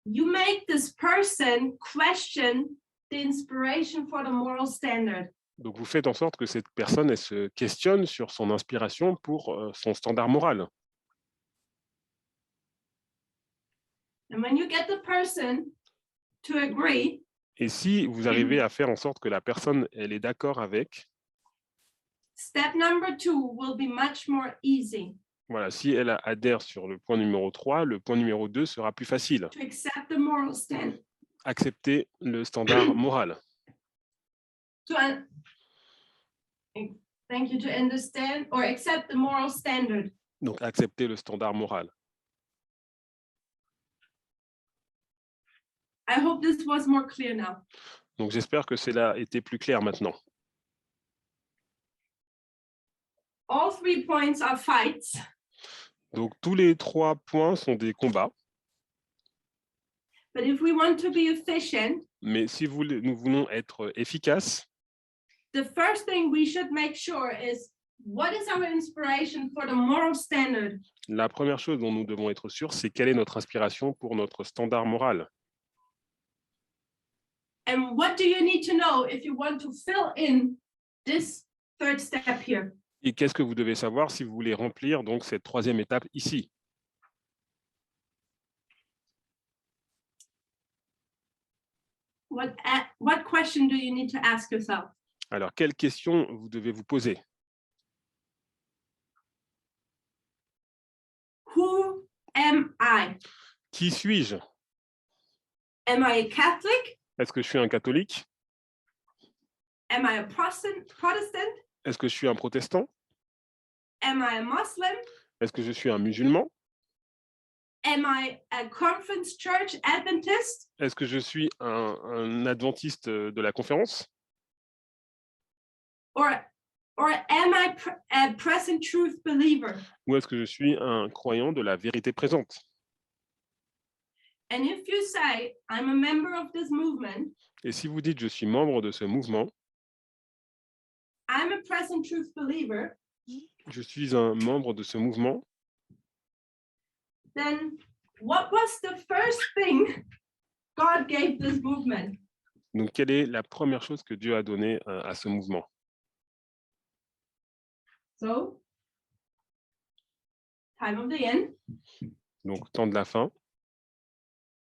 you make this person question the inspiration for the moral standard. Donc vous faites en sorte que cette personne elle se questionne sur son inspiration pour son standard moral. And when you get the person to agree, et si vous arrivez à faire en sorte que la personne elle est d'accord avec, step number 2 will be much more easy. Voilà, si elle adhère sur le point numéro 3, le point numéro 2 sera plus facile. To accept the moral standard. Accepter le standard moral. Thank you, to understand or accept the moral standard. Donc accepter le standard moral. I hope this was more clear now. Donc j'espère que cela était plus clair maintenant. All 3 points are fights. Donc tous les 3 points sont des combats. But if we want to be efficient, mais si nous voulons être efficaces, the first thing we should make sure is what is our inspiration for the moral standard? La première chose dont nous devons être sûrs, c'est quelle est notre inspiration pour notre standard moral. And what do you need to know if you want to fill in this third step here? Et qu'est-ce que vous devez savoir si vous voulez remplir donc cette 3e étape ici? What question do you need to ask yourself? Alors, quelle question vous devez vous poser? Who am I? Qui suis-je? Am I a Catholic? Est-ce que je suis un catholique? Am I a Protestant? Est-ce que je suis un protestant? Am I a Muslim? Est-ce que je suis un musulman? Am I a Conference Church Adventist? Est-ce que je suis un adventiste de la conférence? Or am I a present truth believer? Ou est-ce que je suis un croyant de la vérité présente? And if you say, I'm a member of this movement, et si vous dites, je suis membre de ce mouvement, I'm a present truth believer, je suis un membre de ce mouvement, then what was the first thing God gave this movement? Donc, quelle est la première chose que Dieu a donnée à ce mouvement? So, time of the end. Donc, temps de la fin,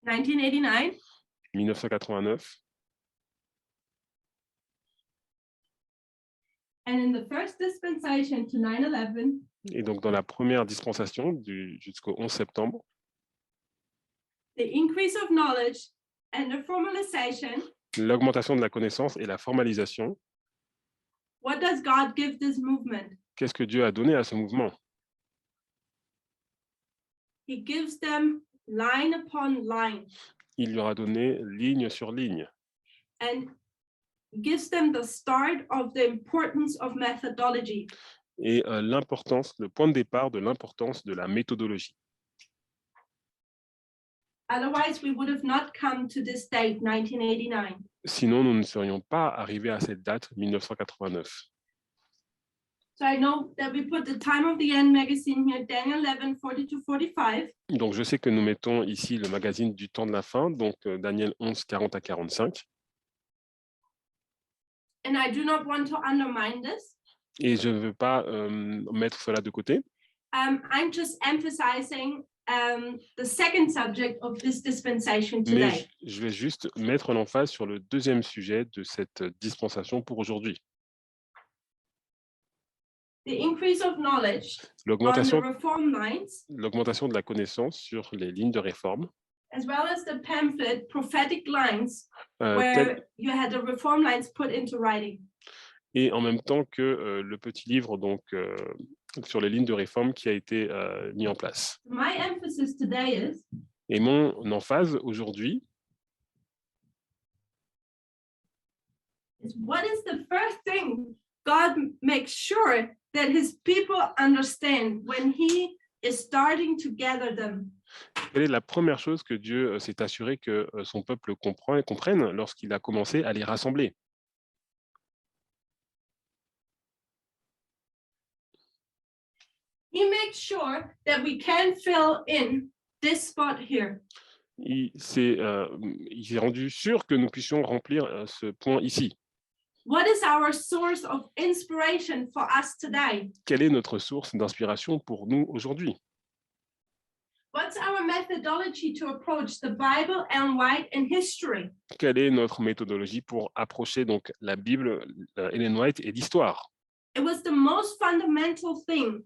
1989. 1989. And in the first dispensation to 9/11, Et donc, dans la première dispensation jusqu'au 11 septembre, the increase of knowledge and the formalization, l'augmentation de la connaissance et la formalisation, what does God give this movement? qu'est-ce que Dieu a donné à ce mouvement? He gives them line upon line Il leur a donné ligne sur ligne and gives them the start of the importance of methodology. et l'importance, le point de départ de l'importance de la méthodologie. Otherwise, we would have not come to this date, 1989. Sinon, nous ne serions pas arrivés à cette date, 1989. So I know that we put the time of the end magazine here, Daniel 11, 40-45. Donc, je sais que nous mettons ici le magazine du temps de la fin, donc Daniel 11, 40 à 45. And I do not want to undermine this. Et je ne veux pas mettre cela de côté. I'm just emphasizing the second subject of this dispensation Mais today. je vais juste mettre l'emphase sur le deuxième sujet de cette dispensation pour aujourd'hui. The increase of knowledge on the L'augmentation reform lines, de la connaissance sur les lignes de réforme, as well as the pamphlet prophetic lines, tel- where you had the reform lines put into writing. et en même temps que le petit livre donc, sur les lignes de réforme qui a été mis en place. My emphasis today is Et mon emphase aujourd'hui, what is the first thing God makes sure that his people understand when he is starting to gather them? quelle est la première chose que Dieu s'est assuré que son peuple comprenne lorsqu'il a commencé à les rassembler? He makes sure that we can fill in this spot here. Il s'est rendu sûr que nous puissions remplir ce point ici. What is our source of inspiration for us today? Quelle est notre source d'inspiration pour nous aujourd'hui? What's our methodology to approach the Bible and White and history? Quelle est notre méthodologie pour approcher donc la Bible, Ellen White et l'histoire? It was the most fundamental thing.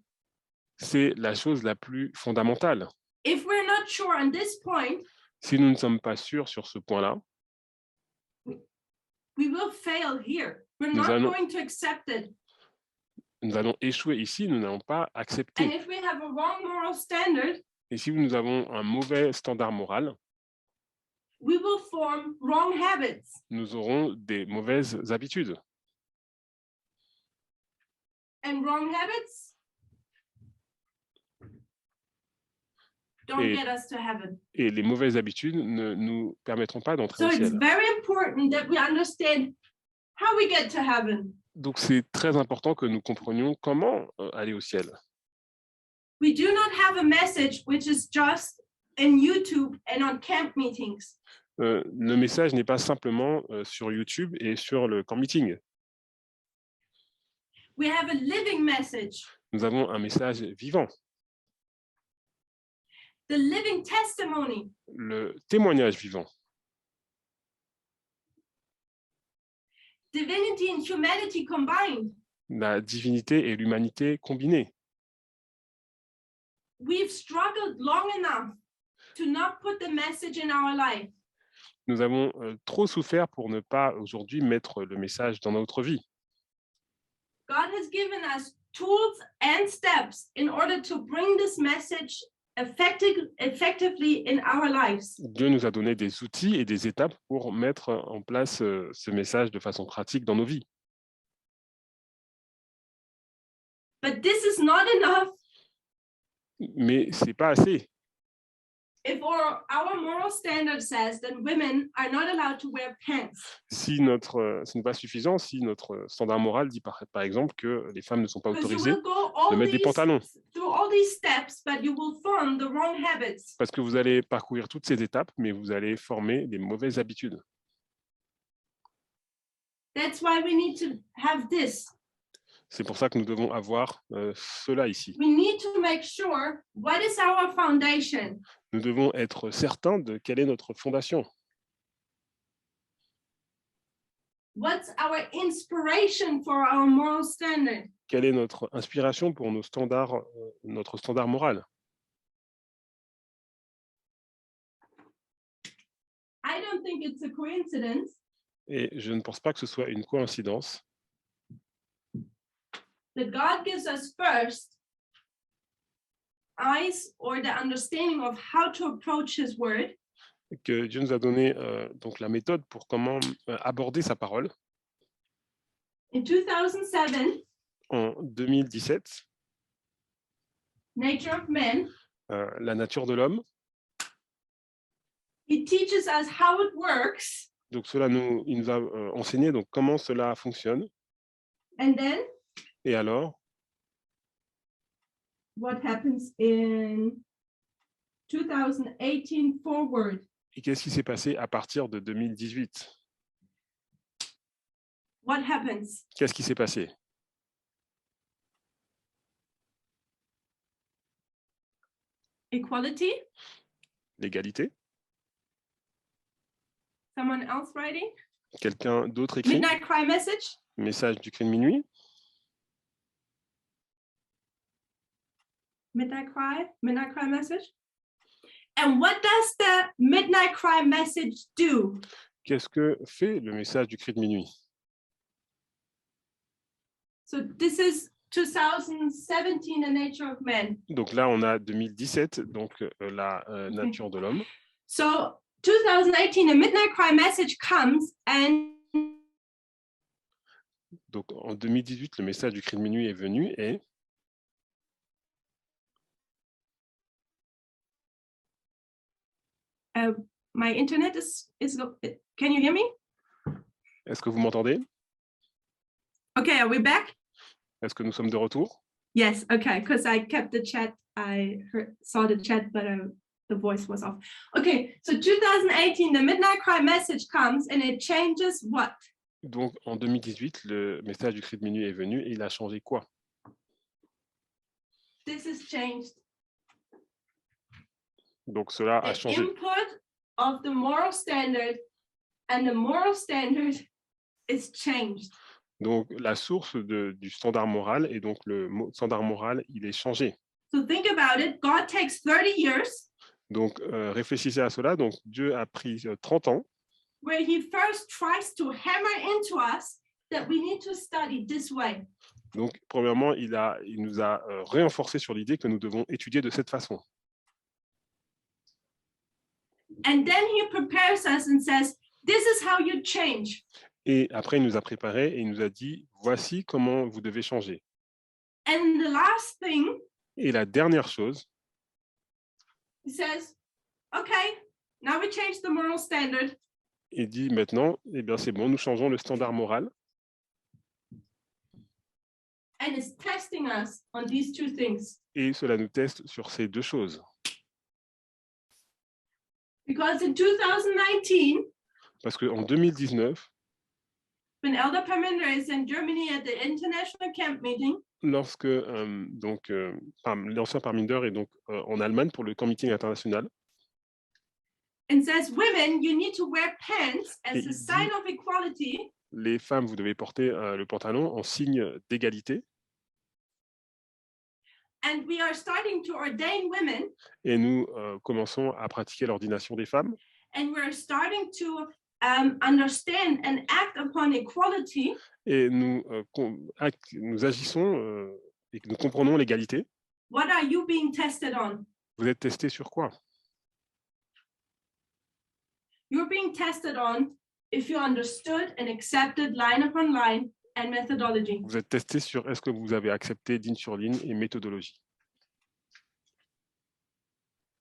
C'est la chose la plus fondamentale. If we're not sure on this point, Si nous ne sommes pas sûrs sur ce point-là, we will fail here. We're Nous not allons- going to accept it. nous allons échouer ici, nous n'allons pas And accepter. if we have a wrong moral standard, Et si nous avons un mauvais standard moral, we will form wrong habits. nous aurons des mauvaises habitudes. And wrong habits don't Et- get us to heaven. Et les mauvaises habitudes ne nous permettront pas d'entrer So au it's ciel. very important that we understand how we get to heaven. Donc c'est très important que nous comprenions comment aller au ciel. We do not have a message which is just in YouTube and on camp meetings. Le message n'est pas simplement sur YouTube et sur le camp meeting. We have a living message, Nous avons un message vivant, the living testimony. le témoignage vivant, Divinity and humanity combined. la divinité et l'humanité combinées. We've struggled long enough to not put the message in our life. Nous avons trop souffert pour ne pas aujourd'hui mettre le message dans notre vie. God has given us tools and steps in order to bring this message effectively in our lives. Dieu nous a donné des outils et des étapes pour mettre en place ce message de façon pratique dans nos vies. But this is not enough Mais ce n'est pas assez. if our moral standard says that women are not allowed to wear pants. Si ce n'est pas suffisant, si notre standard moral dit par exemple que les femmes ne sont pas Because you autorisées will go all de mettre des pantalons, through all these steps, but you will form the wrong habits. parce que vous allez parcourir toutes ces étapes, mais vous allez former des mauvaises habitudes. That's why we need to have this. C'est pour ça que nous devons avoir cela ici. We need to make sure what is our foundation. Nous devons être certains de quelle est notre fondation. What's our inspiration for our moral standard? Quelle est notre inspiration pour nos standards, notre standard moral? I don't think it's a coincidence Et je ne pense pas que ce soit une coïncidence that God gives us first eyes or the understanding of how to approach his word, que Dieu nous a donné donc la méthode pour comment aborder sa parole. in 2007, En 2017, Nature of Man, la nature de l'homme. he teaches us how it works, Donc il nous a enseigné donc comment cela fonctionne. and then Et alors, what happens in 2018 forward. et qu'est-ce qui s'est passé à partir de 2018? What happens? Qu'est-ce qui s'est passé? Equality? L'égalité? Someone else writing? Quelqu'un d'autre écrit? Midnight Cry message? Message du cri de minuit? Midnight Cry message? And what does the Midnight Cry message do? Qu'est-ce que fait le message du cri de minuit? So this is 2017, The Nature of Man. Donc là, on a 2017, donc la nature de l'homme. So 2018, the Midnight Cry message comes, and Donc en 2018, le message du cri de minuit est venu et my internet is can you hear me? est-ce que vous m'entendez? Okay, are we back? Est-ce que nous sommes de retour? Yes, okay, because I kept the chat. I saw the chat, but the voice was off. Okay, so 2018, the Midnight Cry message comes and it changes what? Donc en 2018, le message du cri de minuit est venu et il a changé quoi? This is changed. Donc cela a The changé. input of the moral standard, and the moral standard is changed. Donc la source du standard moral et donc le standard moral, il est changé. So think about it. God takes 30 years Donc réfléchissez à cela. Donc Dieu a pris 30 ans where he first tries to hammer into us that we need to study this way. Donc, premièrement, il nous a renforcé sur l'idée que nous devons étudier de cette façon. And then he prepares us and says, this is how you change. Et après, il nous a préparé et il nous a dit, voici comment vous devez changer. And the last thing, Et la dernière chose, he says, okay, now we change the moral standard. il dit maintenant, eh bien c'est bon, nous changeons le standard moral. And is testing us on these two things. Et cela nous teste sur ces deux choses. Because in 2019, Parce qu'en 2019, when Elder Parminder is in Germany at the international camp meeting, lorsque l'ancien Parminder est donc en Allemagne pour le camp meeting international, and says, women, you need to wear pants Et as il a dit- sign of equality. les femmes, vous devez porter le pantalon en signe d'égalité. And we are starting to ordain women, Et nous commençons à pratiquer l'ordination des femmes. and we're starting to understand and act upon equality. Et nous agissons et nous comprenons l'égalité. What are you being tested on? Vous êtes testé sur quoi? You're being tested on if you understood and accepted line upon line and methodology. Vous êtes testé sur est-ce que vous avez accepté ligne sur ligne et méthodologie.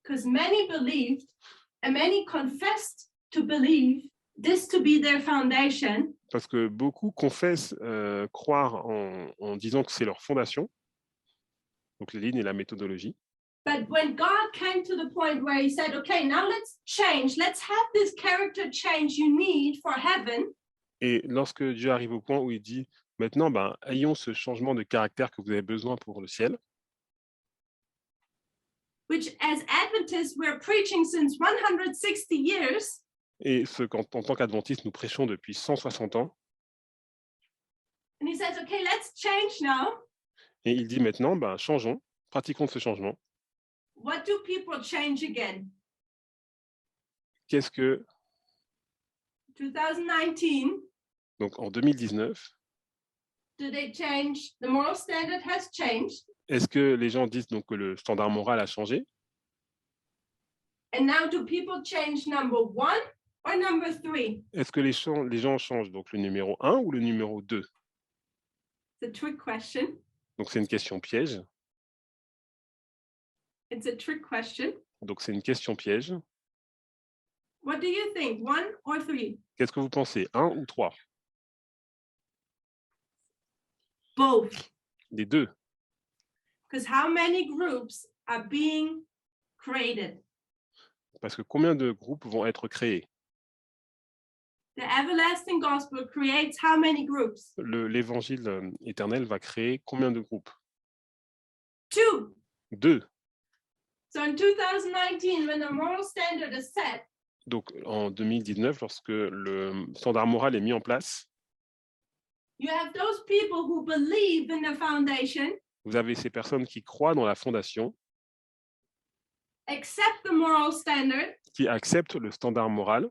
Because many believed and many confessed to believe this to be their foundation. Parce que beaucoup confessent croire en disant que c'est leur fondation, donc les lignes et la méthodologie. But when God came to the point where he said, okay, now let's change, let's have this character change you need for heaven. Et lorsque Dieu arrive au point où il dit, maintenant, ayons ce changement de caractère que vous avez besoin pour le ciel, Which as Adventists we're preaching since 160 years, et ce qu'en tant qu'adventistes nous prêchons depuis 160 ans, And he says, okay, let's change now. Et il dit maintenant, ben, changeons, pratiquons ce changement. What do people change again? Qu'est-ce que, 2019, donc en 2019, do they change? The moral standard has changed. est-ce que les gens disent donc que le standard moral a changé? And now do people change number 1 or number 3? Est-ce que les gens changent donc le numéro 1 ou le numéro 2? It's a trick question. Donc c'est une question piège. It's a trick question. Donc c'est une question piège. What do you think? 1 or 3? Qu'est-ce que vous pensez? 1 ou 3? Both. Les deux. Because how many groups are being created? Parce que combien de groupes vont être créés? The everlasting gospel creates how many groups? L'évangile éternel va créer combien de groupes? 2. 2. So in 2019, when the moral standard is set, Donc en 2019, lorsque le standard moral est mis en place, you have those people who believe in the foundation, vous avez ces personnes qui croient dans la fondation, accept the moral standard. qui acceptent le standard moral.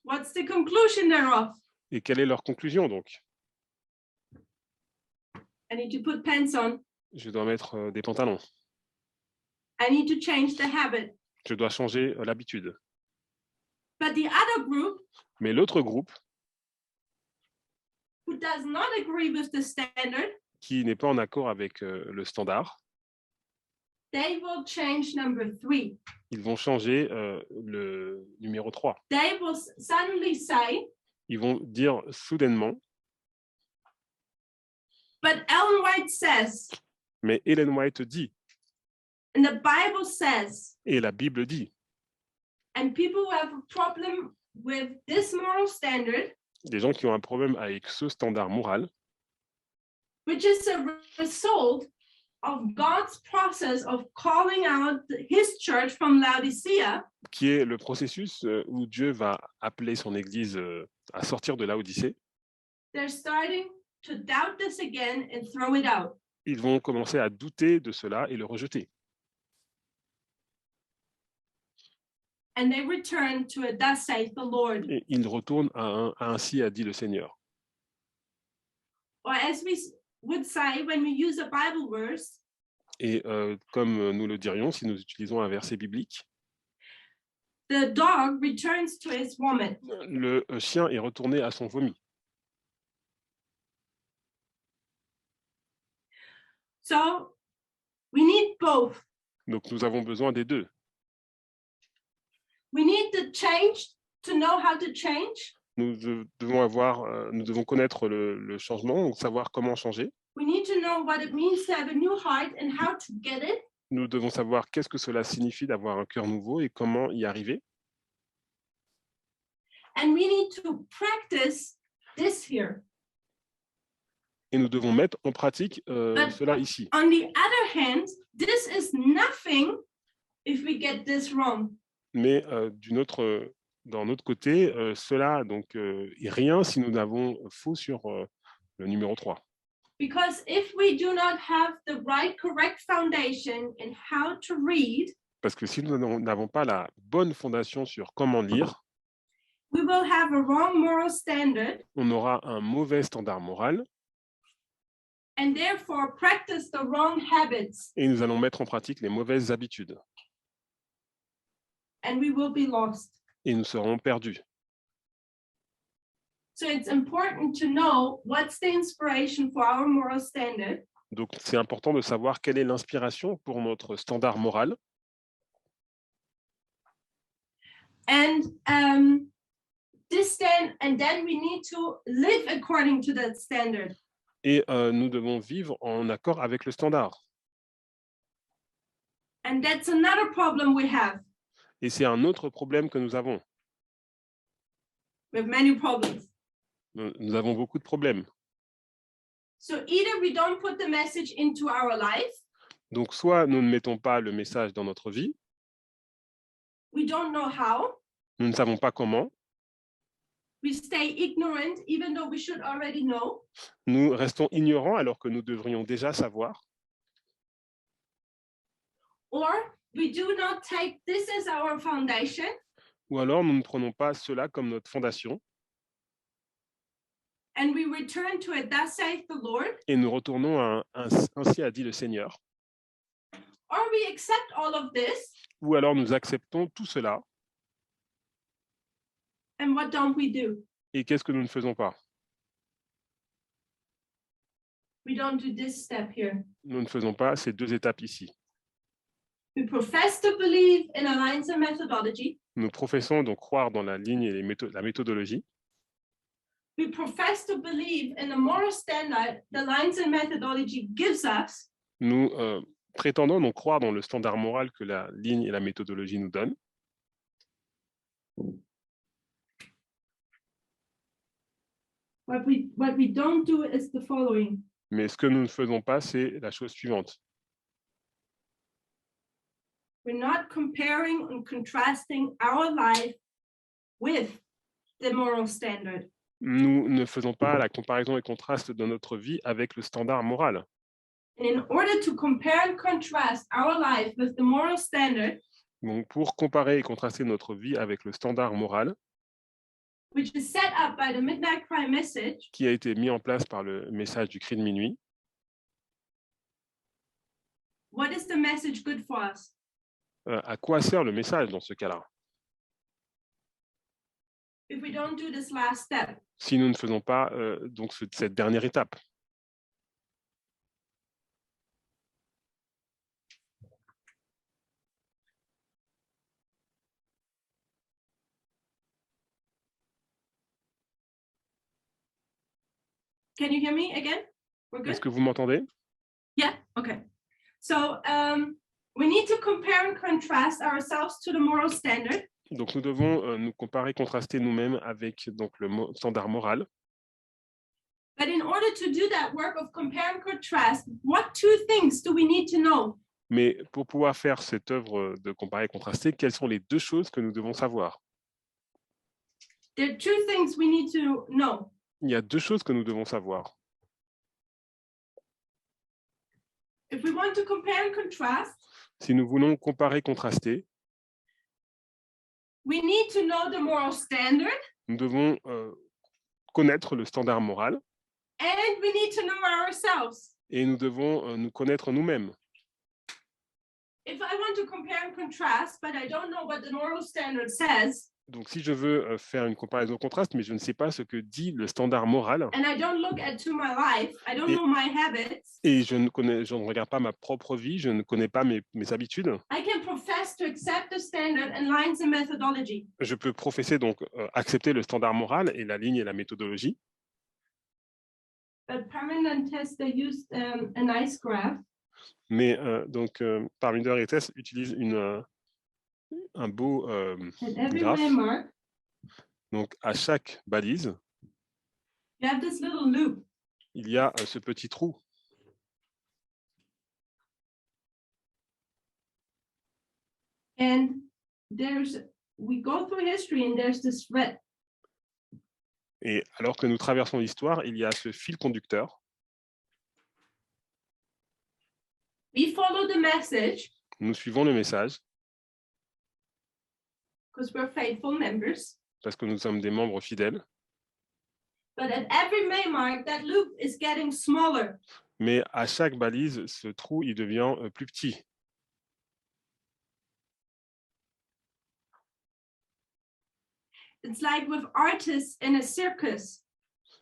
What's the conclusion thereof? Et quelle est leur conclusion donc? I need to put pants on. Je dois mettre des pantalons. I need to change the habit. Je dois changer l'habitude. But the other group Mais l'autre groupe, who does not agree with the standard, qui n'est pas en accord avec le standard, they will change number 3. ils vont changer le numéro 3. They will suddenly say, Ils vont dire soudainement, but Ellen White says, mais Ellen White dit, and the Bible says, et la Bible dit, and people who have a problem with this moral standard, des gens qui ont un problème avec ce standard moral, which is a result of God's process of calling out his church from Laodicea, qui est le processus où Dieu va appeler son Église à sortir de Laodicée. they're starting to doubt this again and throw it out. Ils vont commencer à douter de cela et le rejeter. And they return to a thus saith the Lord. Et ils retournent à un ainsi a dit le Seigneur. Or as we would say when we use a Bible verse, Et comme nous le dirions si nous utilisons un verset biblique, the dog returns to his vomit. le chien est retourné à son vomi. So we need both. Donc nous avons besoin des deux. We need to change to know how to change. Nous devons connaître le changement, donc savoir comment changer. We need to know what it means to have a new heart and how to get it. Nous devons savoir qu'est-ce que cela signifie d'avoir un cœur nouveau et comment y arriver. And we need to practice this here. Et nous devons mettre en pratique cela ici. On the other hand, this is nothing if we get this wrong. Mais d'un autre côté, cela donc, est rien si nous avons faux sur le numéro 3. Because if we do not have the right, correct foundation in how to read, Parce que si nous n'avons pas la bonne fondation sur comment lire, we will have a wrong moral standard on aura un mauvais standard moral and therefore practice the wrong habits, et nous allons mettre en pratique les mauvaises habitudes and we will be lost. et nous serons perdus. So it's important to know what's the inspiration for our moral standard. Donc c'est important de savoir quelle est l'inspiration pour notre standard moral. And then we need to live according to that standard. Et nous devons vivre en accord avec le standard. And that's another problem we have. Et c'est un autre problème que nous avons. We have many problems. Nous avons beaucoup de problèmes. So either we don't put the message into our life, Donc soit nous ne mettons pas le message dans notre vie, we don't know how, nous ne savons pas comment, We stay ignorant even though we should already know. Nous restons ignorants alors que nous devrions déjà savoir. Or we do not take this as our foundation. Ou alors nous ne prenons pas cela comme notre fondation And we return to it, thus saith the Lord. et nous retournons à ainsi a dit le Seigneur. Or we accept all of this. Ou alors nous acceptons tout cela. And what don't we do? Et qu'est-ce que nous ne faisons pas? We don't do this step here. Nous ne faisons pas ces deux étapes ici. We profess to believe in a lines and methodology. Nous professons donc croire dans la ligne et la méthodologie. We profess to believe in the moral standard the lines and methodology gives us. Nous prétendons donc croire dans le standard moral que la ligne et la méthodologie nous donnent. What we don't do is the following. Mais ce que nous ne faisons pas, c'est la chose suivante. We're not comparing and contrasting our life with the moral standard. Nous ne faisons pas la comparaison et contraste de notre vie avec le standard moral. And in order to compare and contrast our life with the moral standard, Donc, pour comparer et contraster notre vie avec le standard moral, which is set up by the Midnight Cry message, qui a été mis en place par le message du cri de minuit, what is the message good for us? à quoi sert le message dans ce cas-là? If we don't do this last step, Si nous ne faisons pas donc cette dernière étape. can you hear me again? We're good? Est-ce que vous m'entendez? Yeah, okay. So we need to compare and contrast ourselves to the moral standard. Donc nous devons nous comparer, contraster nous-mêmes avec donc, le standard moral. But in order to do that work of compare and contrast, what two things do we need to know? Mais pour pouvoir faire cette œuvre de comparer et contraster, quelles sont les deux choses que nous devons savoir? There are two things we need to know. Il y a deux choses que nous devons savoir. If we want to compare and contrast, Si nous voulons comparer, contraster, we need to know the moral standard nous devons connaître le standard moral and we need to know ourselves. et nous devons nous connaître nous-mêmes. If I want to compare and contrast, but I don't know what the moral standard says, Donc si je veux faire une comparaison contraste, mais je ne sais pas ce que dit le standard moral and I don't look at to my life, I don't know my habits, et je ne regarde pas ma propre vie, je ne connais pas mes habitudes, I can profess to accept the standard and lines and methodology. je peux professer donc accepter le standard moral et la ligne et la méthodologie. But Parminder and Testa used a nice graph. Mais donc Parminder et Tess utilisent un beau At every graphe. landmark, Donc à chaque balise, you have this little loop. il y a ce petit trou. And we go through history and there's this thread. Et alors que nous traversons l'histoire, il y a ce fil conducteur. We follow the message Nous suivons le message because we're faithful members. parce que nous sommes des membres fidèles. But at every landmark, that loop is getting smaller. Mais à chaque balise, ce trou il devient plus petit. It's like with artists in a circus.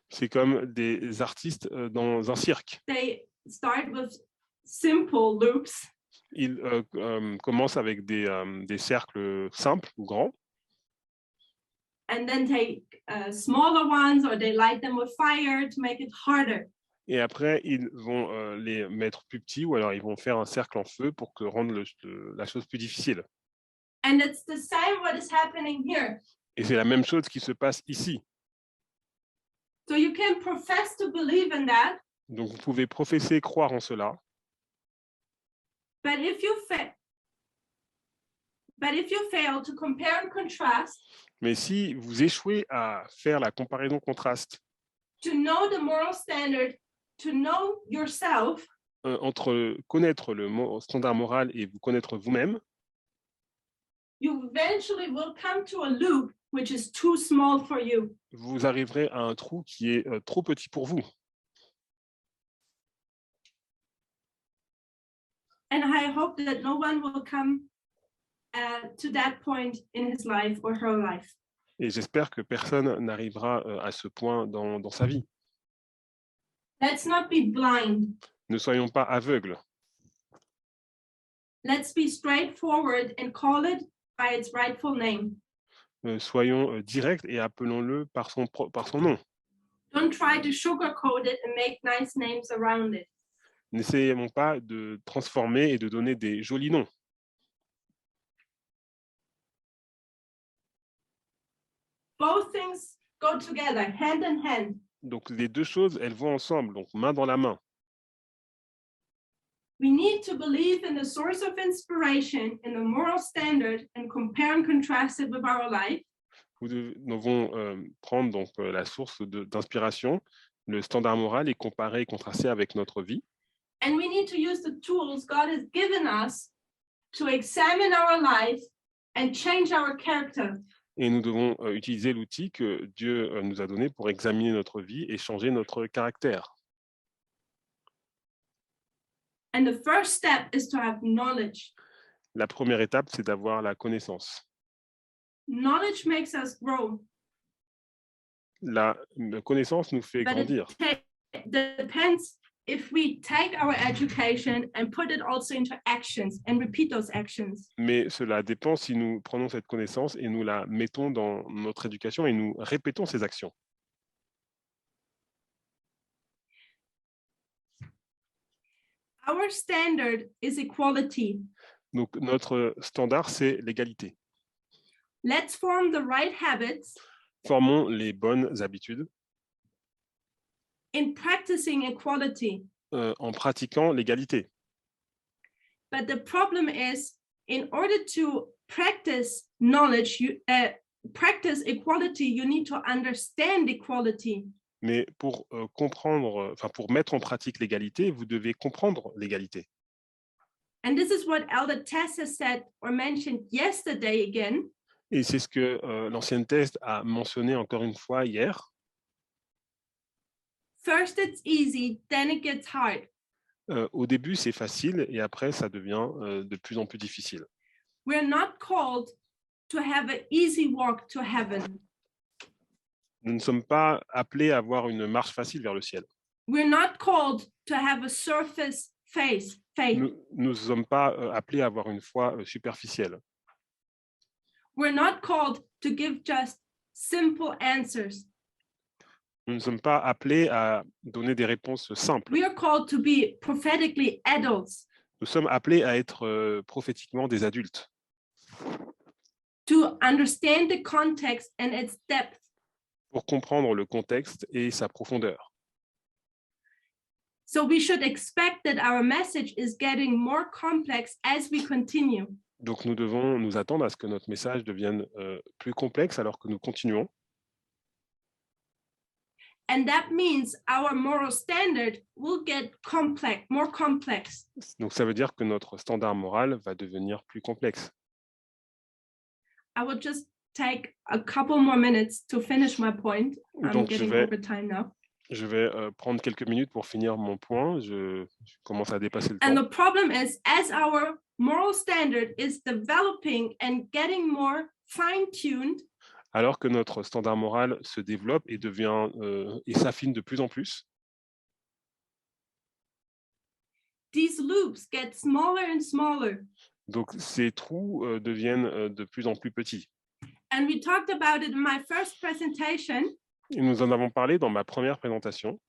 C'est comme des artistes dans un cirque. They start with simple loops. Ils commencent avec des cercles simples ou grands. And then take smaller ones or they light them with fire to make it harder. Et après, ils vont les mettre plus petits ou alors ils vont faire un cercle en feu pour rendre la chose plus difficile. And it's the same what is happening here. Et c'est la même chose qui se passe ici. So you can profess to believe in that. Donc vous pouvez professer, croire en cela. But if you fail to compare and contrast, Mais si vous échouez à faire la comparaison contraste to know the moral standard, to know yourself, entre connaître le standard moral et vous connaître vous-même, you eventually will come to a loop which is too small for you. vous arriverez à un trou qui est trop petit pour vous. And I hope that no one will come to that point in his life or her life. Et j'espère que personne n'arrivera à ce point dans sa vie. Let's not be blind. Ne soyons pas aveugles. Let's be straightforward and call it by its rightful name. Soyons directs et appelons-le par son nom. Don't try to sugarcoat it and make nice names around it. N'essayons pas de transformer et de donner des jolis noms. Both things go together, hand in hand. Donc les deux choses, elles vont ensemble, donc main dans la main. We need to believe in the source of inspiration, in the moral standard, and compare and contrast it with our life. Nous devons prendre donc la source d'inspiration, le standard moral, et comparer et contraster avec notre vie. And we need to use the tools God has given us to examine our life and change our character. Et nous devons utiliser l'outil que Dieu nous a donné pour examiner notre vie et changer notre caractère. And the first step is to have knowledge. La première étape, c'est d'avoir la connaissance. Knowledge makes us grow. La connaissance nous fait But grandir. it depends if we take our education and put it also into actions and repeat those actions. Mais cela dépend si nous prenons cette connaissance et nous la mettons dans notre éducation et nous répétons ces actions. Our standard is equality. Donc notre standard, c'est l'égalité. Let's form the right habits Formons les bonnes habitudes in practicing equality. en pratiquant l'égalité. But the problem is, in order to practice knowledge, practice equality, you need to understand equality. Mais pour comprendre, pour mettre en pratique l'égalité, vous devez comprendre l'égalité. And this is what Elder Tess has said or mentioned yesterday again. Et c'est ce que l'ancienne Thèse a mentionné encore une fois hier. First it's easy, then it gets hard. Au début, c'est facile et après, ça devient de plus en plus difficile. We're not called to have an easy walk to heaven. Nous ne sommes pas appelés à avoir une marche facile vers le ciel. We're not called to have a surface faith. Nous ne sommes pas appelés à avoir une foi superficielle. We're not called to give just simple answers. Nous ne sommes pas appelés à donner des réponses simples. We are called to be prophetically adults, Nous sommes appelés à être prophétiquement des adultes, to understand the context and its depth. pour comprendre le contexte et sa profondeur. So we should expect that our message is getting more complex as we continue. Donc nous devons nous attendre à ce que notre message devienne plus complexe alors que nous continuons. And that means our moral standard will get more complex. Donc ça veut dire que notre standard moral va devenir plus complexe. I will just take a couple more minutes to finish my point. I'm Donc getting over time now. Je vais prendre quelques minutes pour finir mon point. Je commence à dépasser le And temps. the problem is, as our moral standard is developing and getting more fine-tuned, Alors que notre standard moral se développe et devient et s'affine de plus en plus, these loops get smaller and smaller. donc ces trous deviennent de plus en plus petits. And we talked about it in my first presentation. Et nous en avons parlé dans ma première présentation.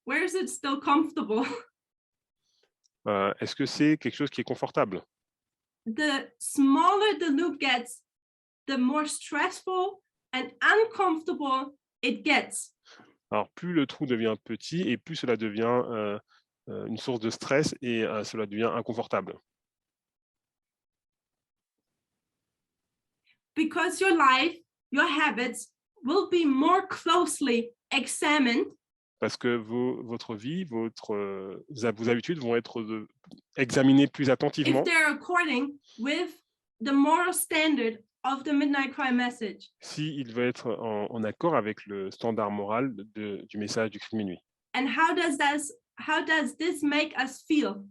Where is it still comfortable? Est-ce que c'est quelque chose qui est confortable? The smaller the loop gets, the more stressful and uncomfortable it gets. Alors, plus le trou devient petit et plus cela devient une source de stress et cela devient inconfortable. because your life, your habits will be more closely examined parce que votre vie, vos habitudes vont être examinées plus if attentivement they're according with the moral standard of the Midnight Cry message. s'il va être en accord avec le standard moral du message du cri de minuit. And how does this make us feel?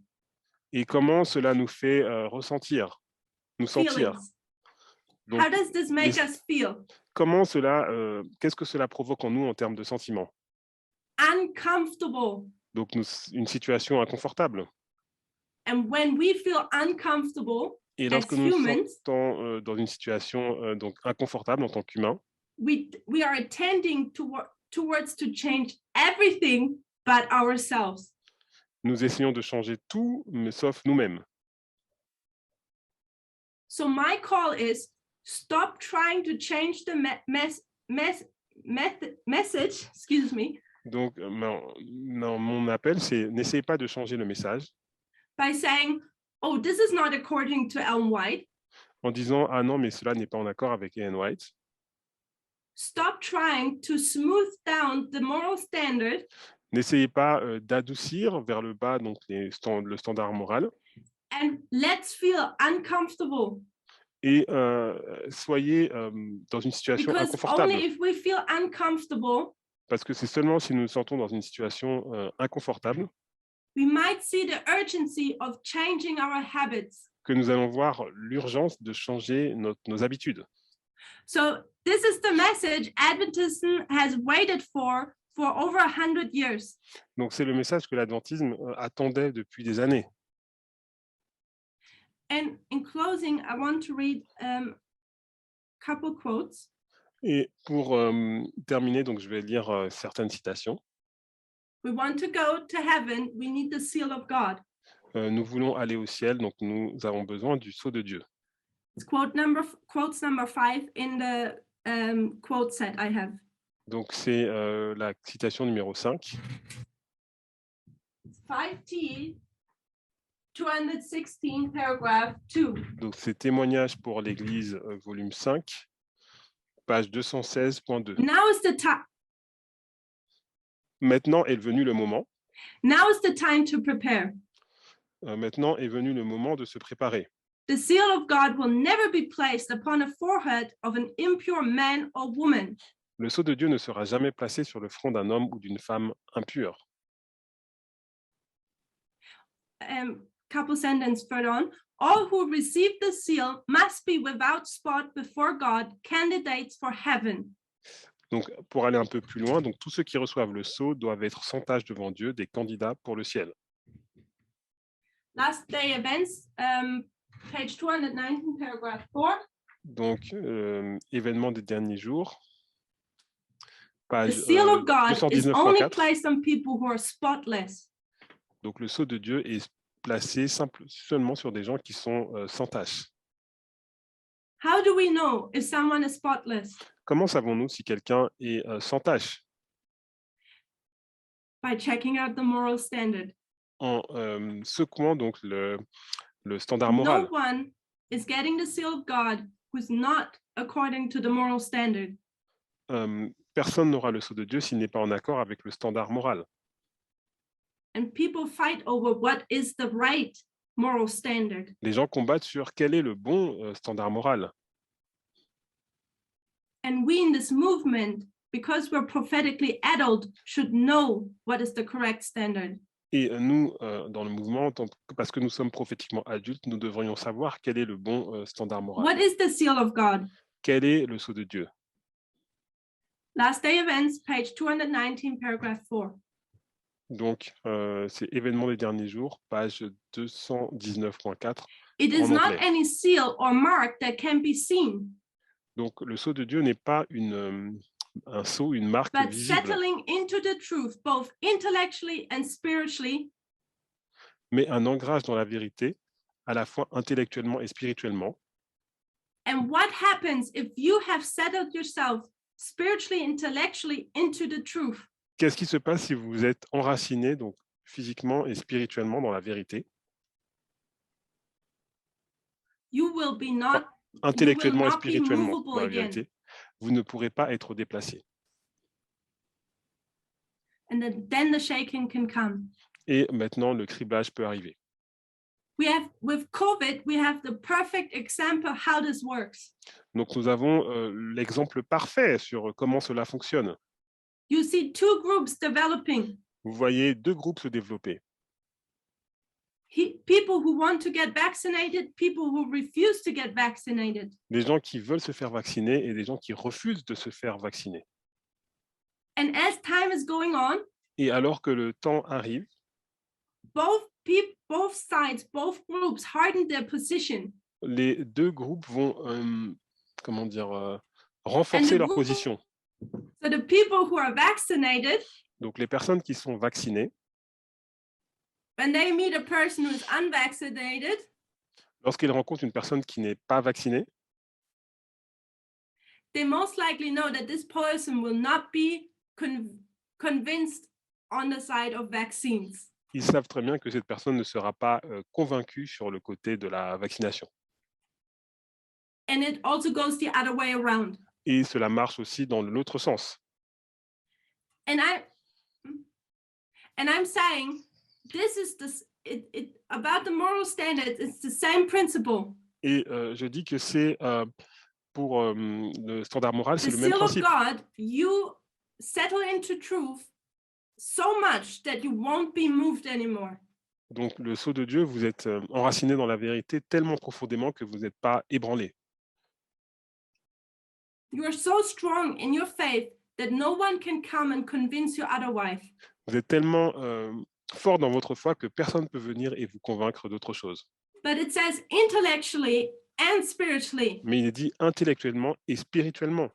Et comment cela nous fait ressentir, nous sentir. Feelings. Donc, How does this make us feel? comment cela, qu'est-ce que cela provoque en nous en termes de sentiments? Uncomfortable. Donc, une situation inconfortable. And when we feel uncomfortable Et lorsque nous nous humans, sentons dans une situation donc inconfortable en tant qu'humain, we are tending towards to change everything but ourselves. nous essayons de changer tout, mais sauf nous-mêmes. So my call is stop trying to change the message, excuse me, Donc, mon appel, c'est n'essayez pas de changer le message by saying, oh, this is not according to Ellen White. en disant « Ah non, mais cela n'est pas en accord avec Ellen White ». Stop trying to smooth down the moral standard. N'essayez pas d'adoucir vers le bas donc le standard moral. And let's feel uncomfortable. Et soyez dans une situation Because inconfortable. only if we feel uncomfortable, Parce que c'est seulement si nous nous sentons dans une situation inconfortable we might see the urgency of changing our habits. que nous allons voir l'urgence de changer nos habitudes. So this is the message Adventism has waited for over 100 years. Donc c'est le message que l'adventisme attendait depuis des années. And in closing, I want to read a couple quotes. Et pour terminer, donc je vais lire certaines citations. We want to go to heaven, we need the seal of God. Nous voulons aller au ciel, donc nous avons besoin du sceau de Dieu. It's quotes number 5 in the quote set I have. Donc c'est la citation numéro 5. 5T 216 paragraph 2. Donc c'est Témoignages pour l'Église, volume 5, page 216.2. Now is the time. Maintenant est venu le moment. Now is the time to prepare. Maintenant est venu le moment de se préparer. The seal of God will never be placed upon the forehead of an impure man or woman. Le sceau de Dieu ne sera jamais placé sur le front d'un homme ou d'une femme impure. Couple sentences further on. All who receive the seal must be without spot before God, candidates for heaven. Donc, pour aller un peu plus loin, donc tous ceux qui reçoivent le sceau doivent être sans tache devant Dieu, des candidats pour le ciel. Last day events, page 219, paragraph 4. Donc, événements des derniers jours, The page seal of God is only 219.4. placed on people who are spotless. Donc, le sceau de Dieu est placé seulement sur des gens qui sont sans tache. How do we know if someone is spotless? Comment savons-nous si quelqu'un est sans tache? By checking out the moral standard. En secouant donc le standard moral. No one is getting the seal of God who's not according to the moral standard. Personne n'aura le sceau de Dieu s'il n'est pas en accord avec le standard moral. And people fight over what is the right moral standard. Les gens combattent sur quel est le bon standard moral. And we in this movement, because we're prophetically adult, should know what is the correct standard. Et nous, dans le mouvement, parce que nous sommes prophétiquement adultes, nous devrions savoir quel est le bon standard moral. What is the seal of God? Quel est le sceau de Dieu? Last day events, page 219, paragraph 4. Donc, c'est événements des derniers jours, page 219.4. It is En not anglais. any seal or mark that can be seen, Donc, le sceau de Dieu n'est pas un sceau, une marque but visible, settling into the truth, both intellectually and spiritually, mais un ancrage dans la vérité, à la fois intellectuellement et spirituellement. and what happens if you have settled yourself spiritually, intellectually into the truth? Qu'est-ce qui se passe si vous êtes enraciné, donc physiquement et spirituellement dans la vérité? You will be not intellectuellement et not be spirituellement, movable dans la again. vérité, vous ne pourrez pas être déplacé. And then the shaking can come. Et maintenant, le criblage peut arriver. With COVID, we have the perfect example how this works. Donc, nous avons l'exemple parfait sur comment cela fonctionne. You see two groups developing. Vous voyez deux groupes se développer. People who want to get vaccinated, people who refuse to get vaccinated. Des gens qui veulent se faire vacciner et des gens qui refusent de se faire vacciner. And as time is going on, et alors que le temps arrive, both sides, both groups harden their position. Les deux groupes vont renforcer leur position. So the people who are vaccinated, donc les personnes qui sont vaccinées, when they meet a person who is unvaccinated, lorsqu'ils rencontrent une personne qui n'est pas vaccinée, they most likely know that this person will not be convinced on the side of vaccines. Ils savent très bien que cette personne ne sera pas convaincue sur le côté de la vaccination. And it also goes the other way around. Et cela marche aussi dans l'autre sens. And I'm saying this is about the moral standards, it's the same principle. Et je dis que c'est pour le standard moral, c'est le même principe. God, you settle into truth so much that you won't be moved anymore. Donc le sceau de Dieu, vous êtes enraciné dans la vérité tellement profondément que vous n'êtes pas ébranlé. You are so strong in your faith that no one can come and convince you otherwise. Vous êtes tellement fort dans votre foi que personne ne peut venir et vous convaincre d'autre chose. But it says intellectually and spiritually. Mais il est dit intellectuellement et spirituellement.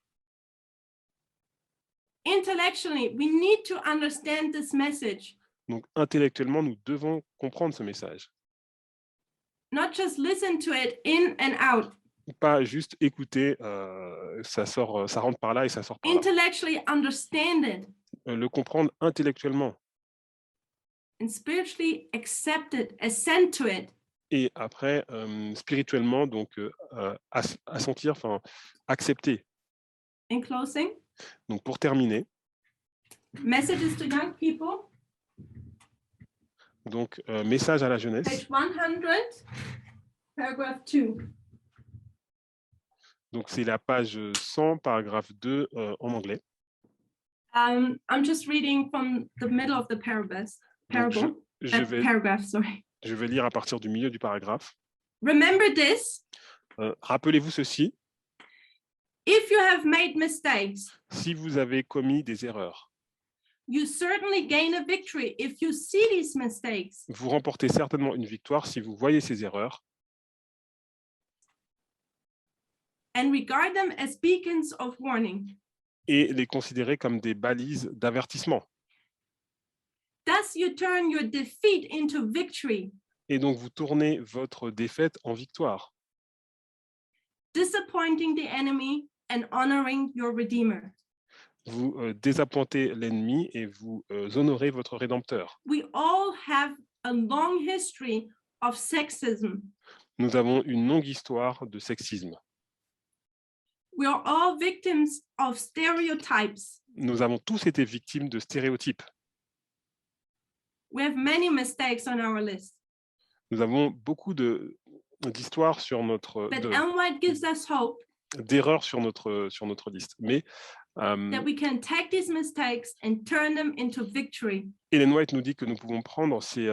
Intellectually, we need to understand this message. Donc intellectuellement, nous devons comprendre ce message. Not just listen to it in and out. Pas juste écouter, ça rentre par là et ça sort par là. Intellectually understand it. Le comprendre intellectuellement. And spiritually accept it, assent to it. Et après, spirituellement, donc assentir, enfin accepter. In closing. Donc pour terminer. Messages to young people. Donc message à la jeunesse. Page 100, paragraph 2. Donc c'est la page 100, paragraphe 2 en anglais. I'm just reading from the middle of the parable. Je vais lire à partir du milieu du paragraphe. Remember this. Rappelez-vous ceci. If you have made mistakes, si vous avez commis des erreurs, you certainly gain a victory if you see these mistakes. Vous remportez certainement une victoire si vous voyez ces erreurs. And regard them as beacons of warning. Et les considérer comme des balises d'avertissement. Thus you turn your defeat into victory. Et donc vous tournez votre défaite en victoire. Disappointing the enemy and honoring your Redeemer. Vous désappointez l'ennemi et vous honorez votre Rédempteur. We all have a long history of sexism. Nous avons une longue histoire de sexisme. We are all victims of stereotypes. Nous avons tous été victimes de stéréotypes. We have many mistakes on our list. Nous avons beaucoup d'histoires sur notre Ellen White gives us hope. D'erreurs sur notre liste. Mais that we can take these mistakes and turn them into victory. Ellen White nous dit que nous pouvons prendre ces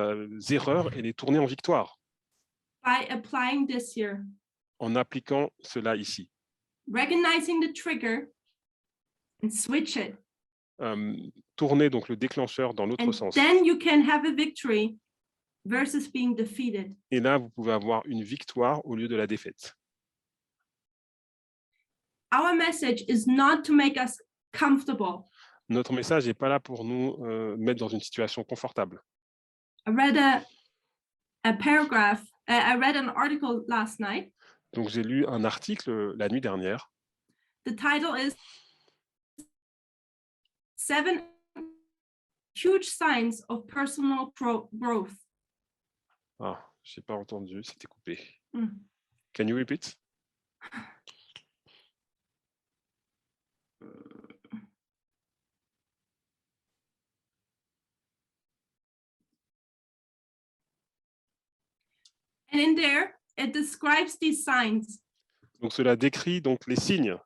erreurs et les tourner en victoire. By applying this here. En appliquant cela ici. Recognizing the trigger and switch it. Tourner donc le déclencheur dans l'autre sens. Then you can have a victory versus being defeated. Et là, vous pouvez avoir une victoire au lieu de la défaite. Our message is not to make us comfortable. Notre message n'est pas là pour nous mettre dans une situation confortable. I read a paragraph. I read an article last night. Donc j'ai lu un article la nuit dernière. The title is 7 Huge Signs of Personal Growth. Ah, j'ai pas entendu, c'était coupé. Mm. Can you repeat? And in there, it describes these signs. Donc cela décrit donc les signes.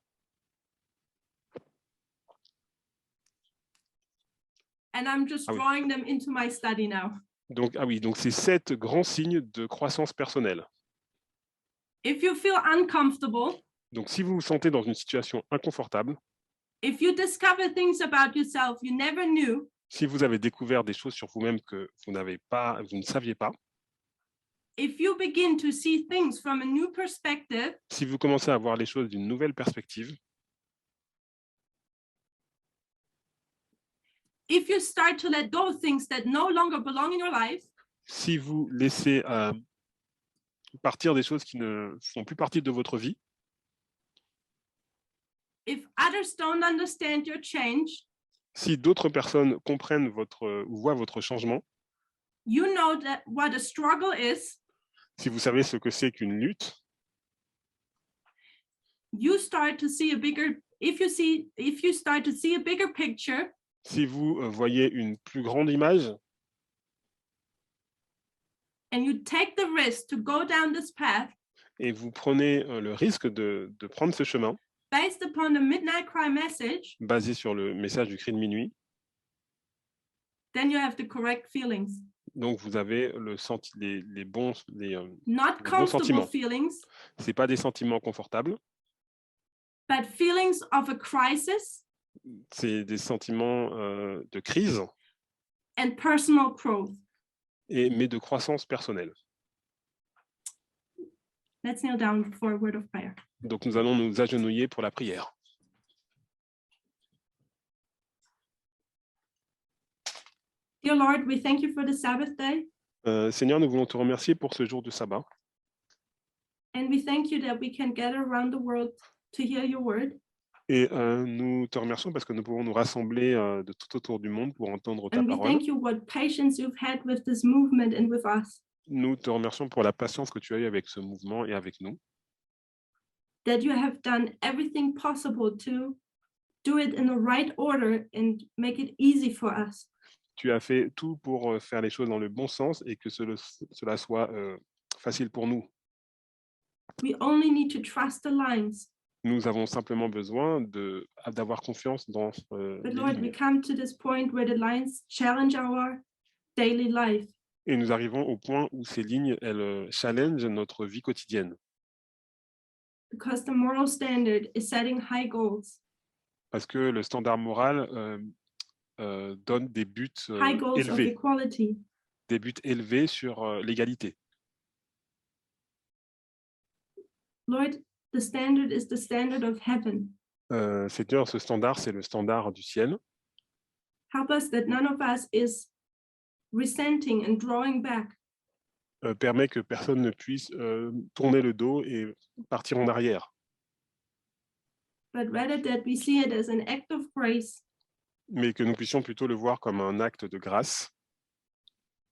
And I'm just Ah oui. drawing them into my study now. Donc, ah oui, donc c'est 7 grands signes de croissance personnelle. If you feel uncomfortable, Donc si vous vous sentez dans une situation inconfortable, if you discover things about yourself you never knew, si vous avez découvert des choses sur vous-même que vous ne saviez pas, if you begin to see things from a new perspective, si vous commencez à voir les choses d'une nouvelle perspective, if you start to let go of things that no longer belong in your life, si vous laissez partir des choses qui ne font plus partie de votre vie, if others don't understand your change, si d'autres personnes comprennent ou voient votre changement, you know that what a struggle is, si vous savez ce que c'est qu'une lutte, you start to see a bigger, if you start to see a bigger picture, si vous voyez une plus grande image and you take the risk to go down this path et vous prenez le risque de prendre ce chemin based upon the midnight cry message, basé sur le message du cri de minuit, then you have the correct feelings. donc vous avez les bons Not bons comfortable sentiments. feelings, Ce n'est pas des sentiments confortables, but feelings of a crisis c'est des sentiments de crise, and personal growth. mais de croissance personnelle. Let's kneel down for a word of prayer. Donc nous allons nous agenouiller pour la prière. Dear Lord, we thank you for the Sabbath day, Seigneur, nous voulons te remercier pour ce jour de sabbat. and we thank you that we can gather around the world to hear your word. Et nous te remercions parce que nous pouvons nous rassembler de tout autour du monde pour entendre ta And we parole. thank you what patience you've had with this movement and with us, Nous te remercions pour la patience que tu as eue avec ce mouvement et avec nous. that you have done everything possible to do it in the right order and make it easy for us. Tu as fait tout pour faire les choses dans le bon sens et que cela soit facile pour nous. We only need to trust the lines. Nous avons simplement besoin d'avoir confiance dans But les Lord, we lignes. come to this point where the lines challenge our daily life. Et nous arrivons au point où ces lignes, elles challengent notre vie quotidienne. Because the moral standard is setting high goals, Parce que le standard moral donne des buts high goals of élevés, equality. des buts élevés sur l'égalité. Lord, the standard is the standard of heaven. Seigneur, ce standard, c'est le standard du ciel. Help us that none of us is resenting and drawing back, Permet que personne ne puisse tourner le dos et partir en arrière, but rather that we see it as an act of grace, mais que nous puissions plutôt le voir comme un acte de grâce,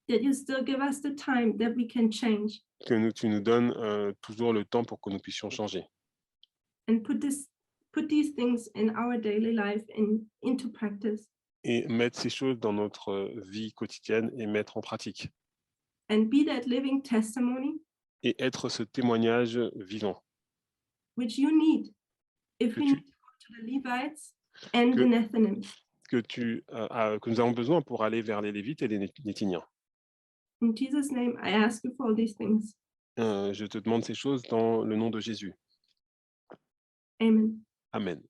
that you still give us the time that we can change que tu nous donnes toujours le temps pour que nous puissions changer and put these things in our daily life and into practice, et mettre ces choses dans notre vie quotidienne et mettre en pratique and be that living testimony et être ce témoignage vivant which you need if Que we tu- need to go to the Levites and que- the Nethinim. que nous avons besoin pour aller vers les Lévites et les Néthiniens. In Jesus' name, I ask you for all these things. Je te demande ces choses dans le nom de Jésus. Amen. Amen.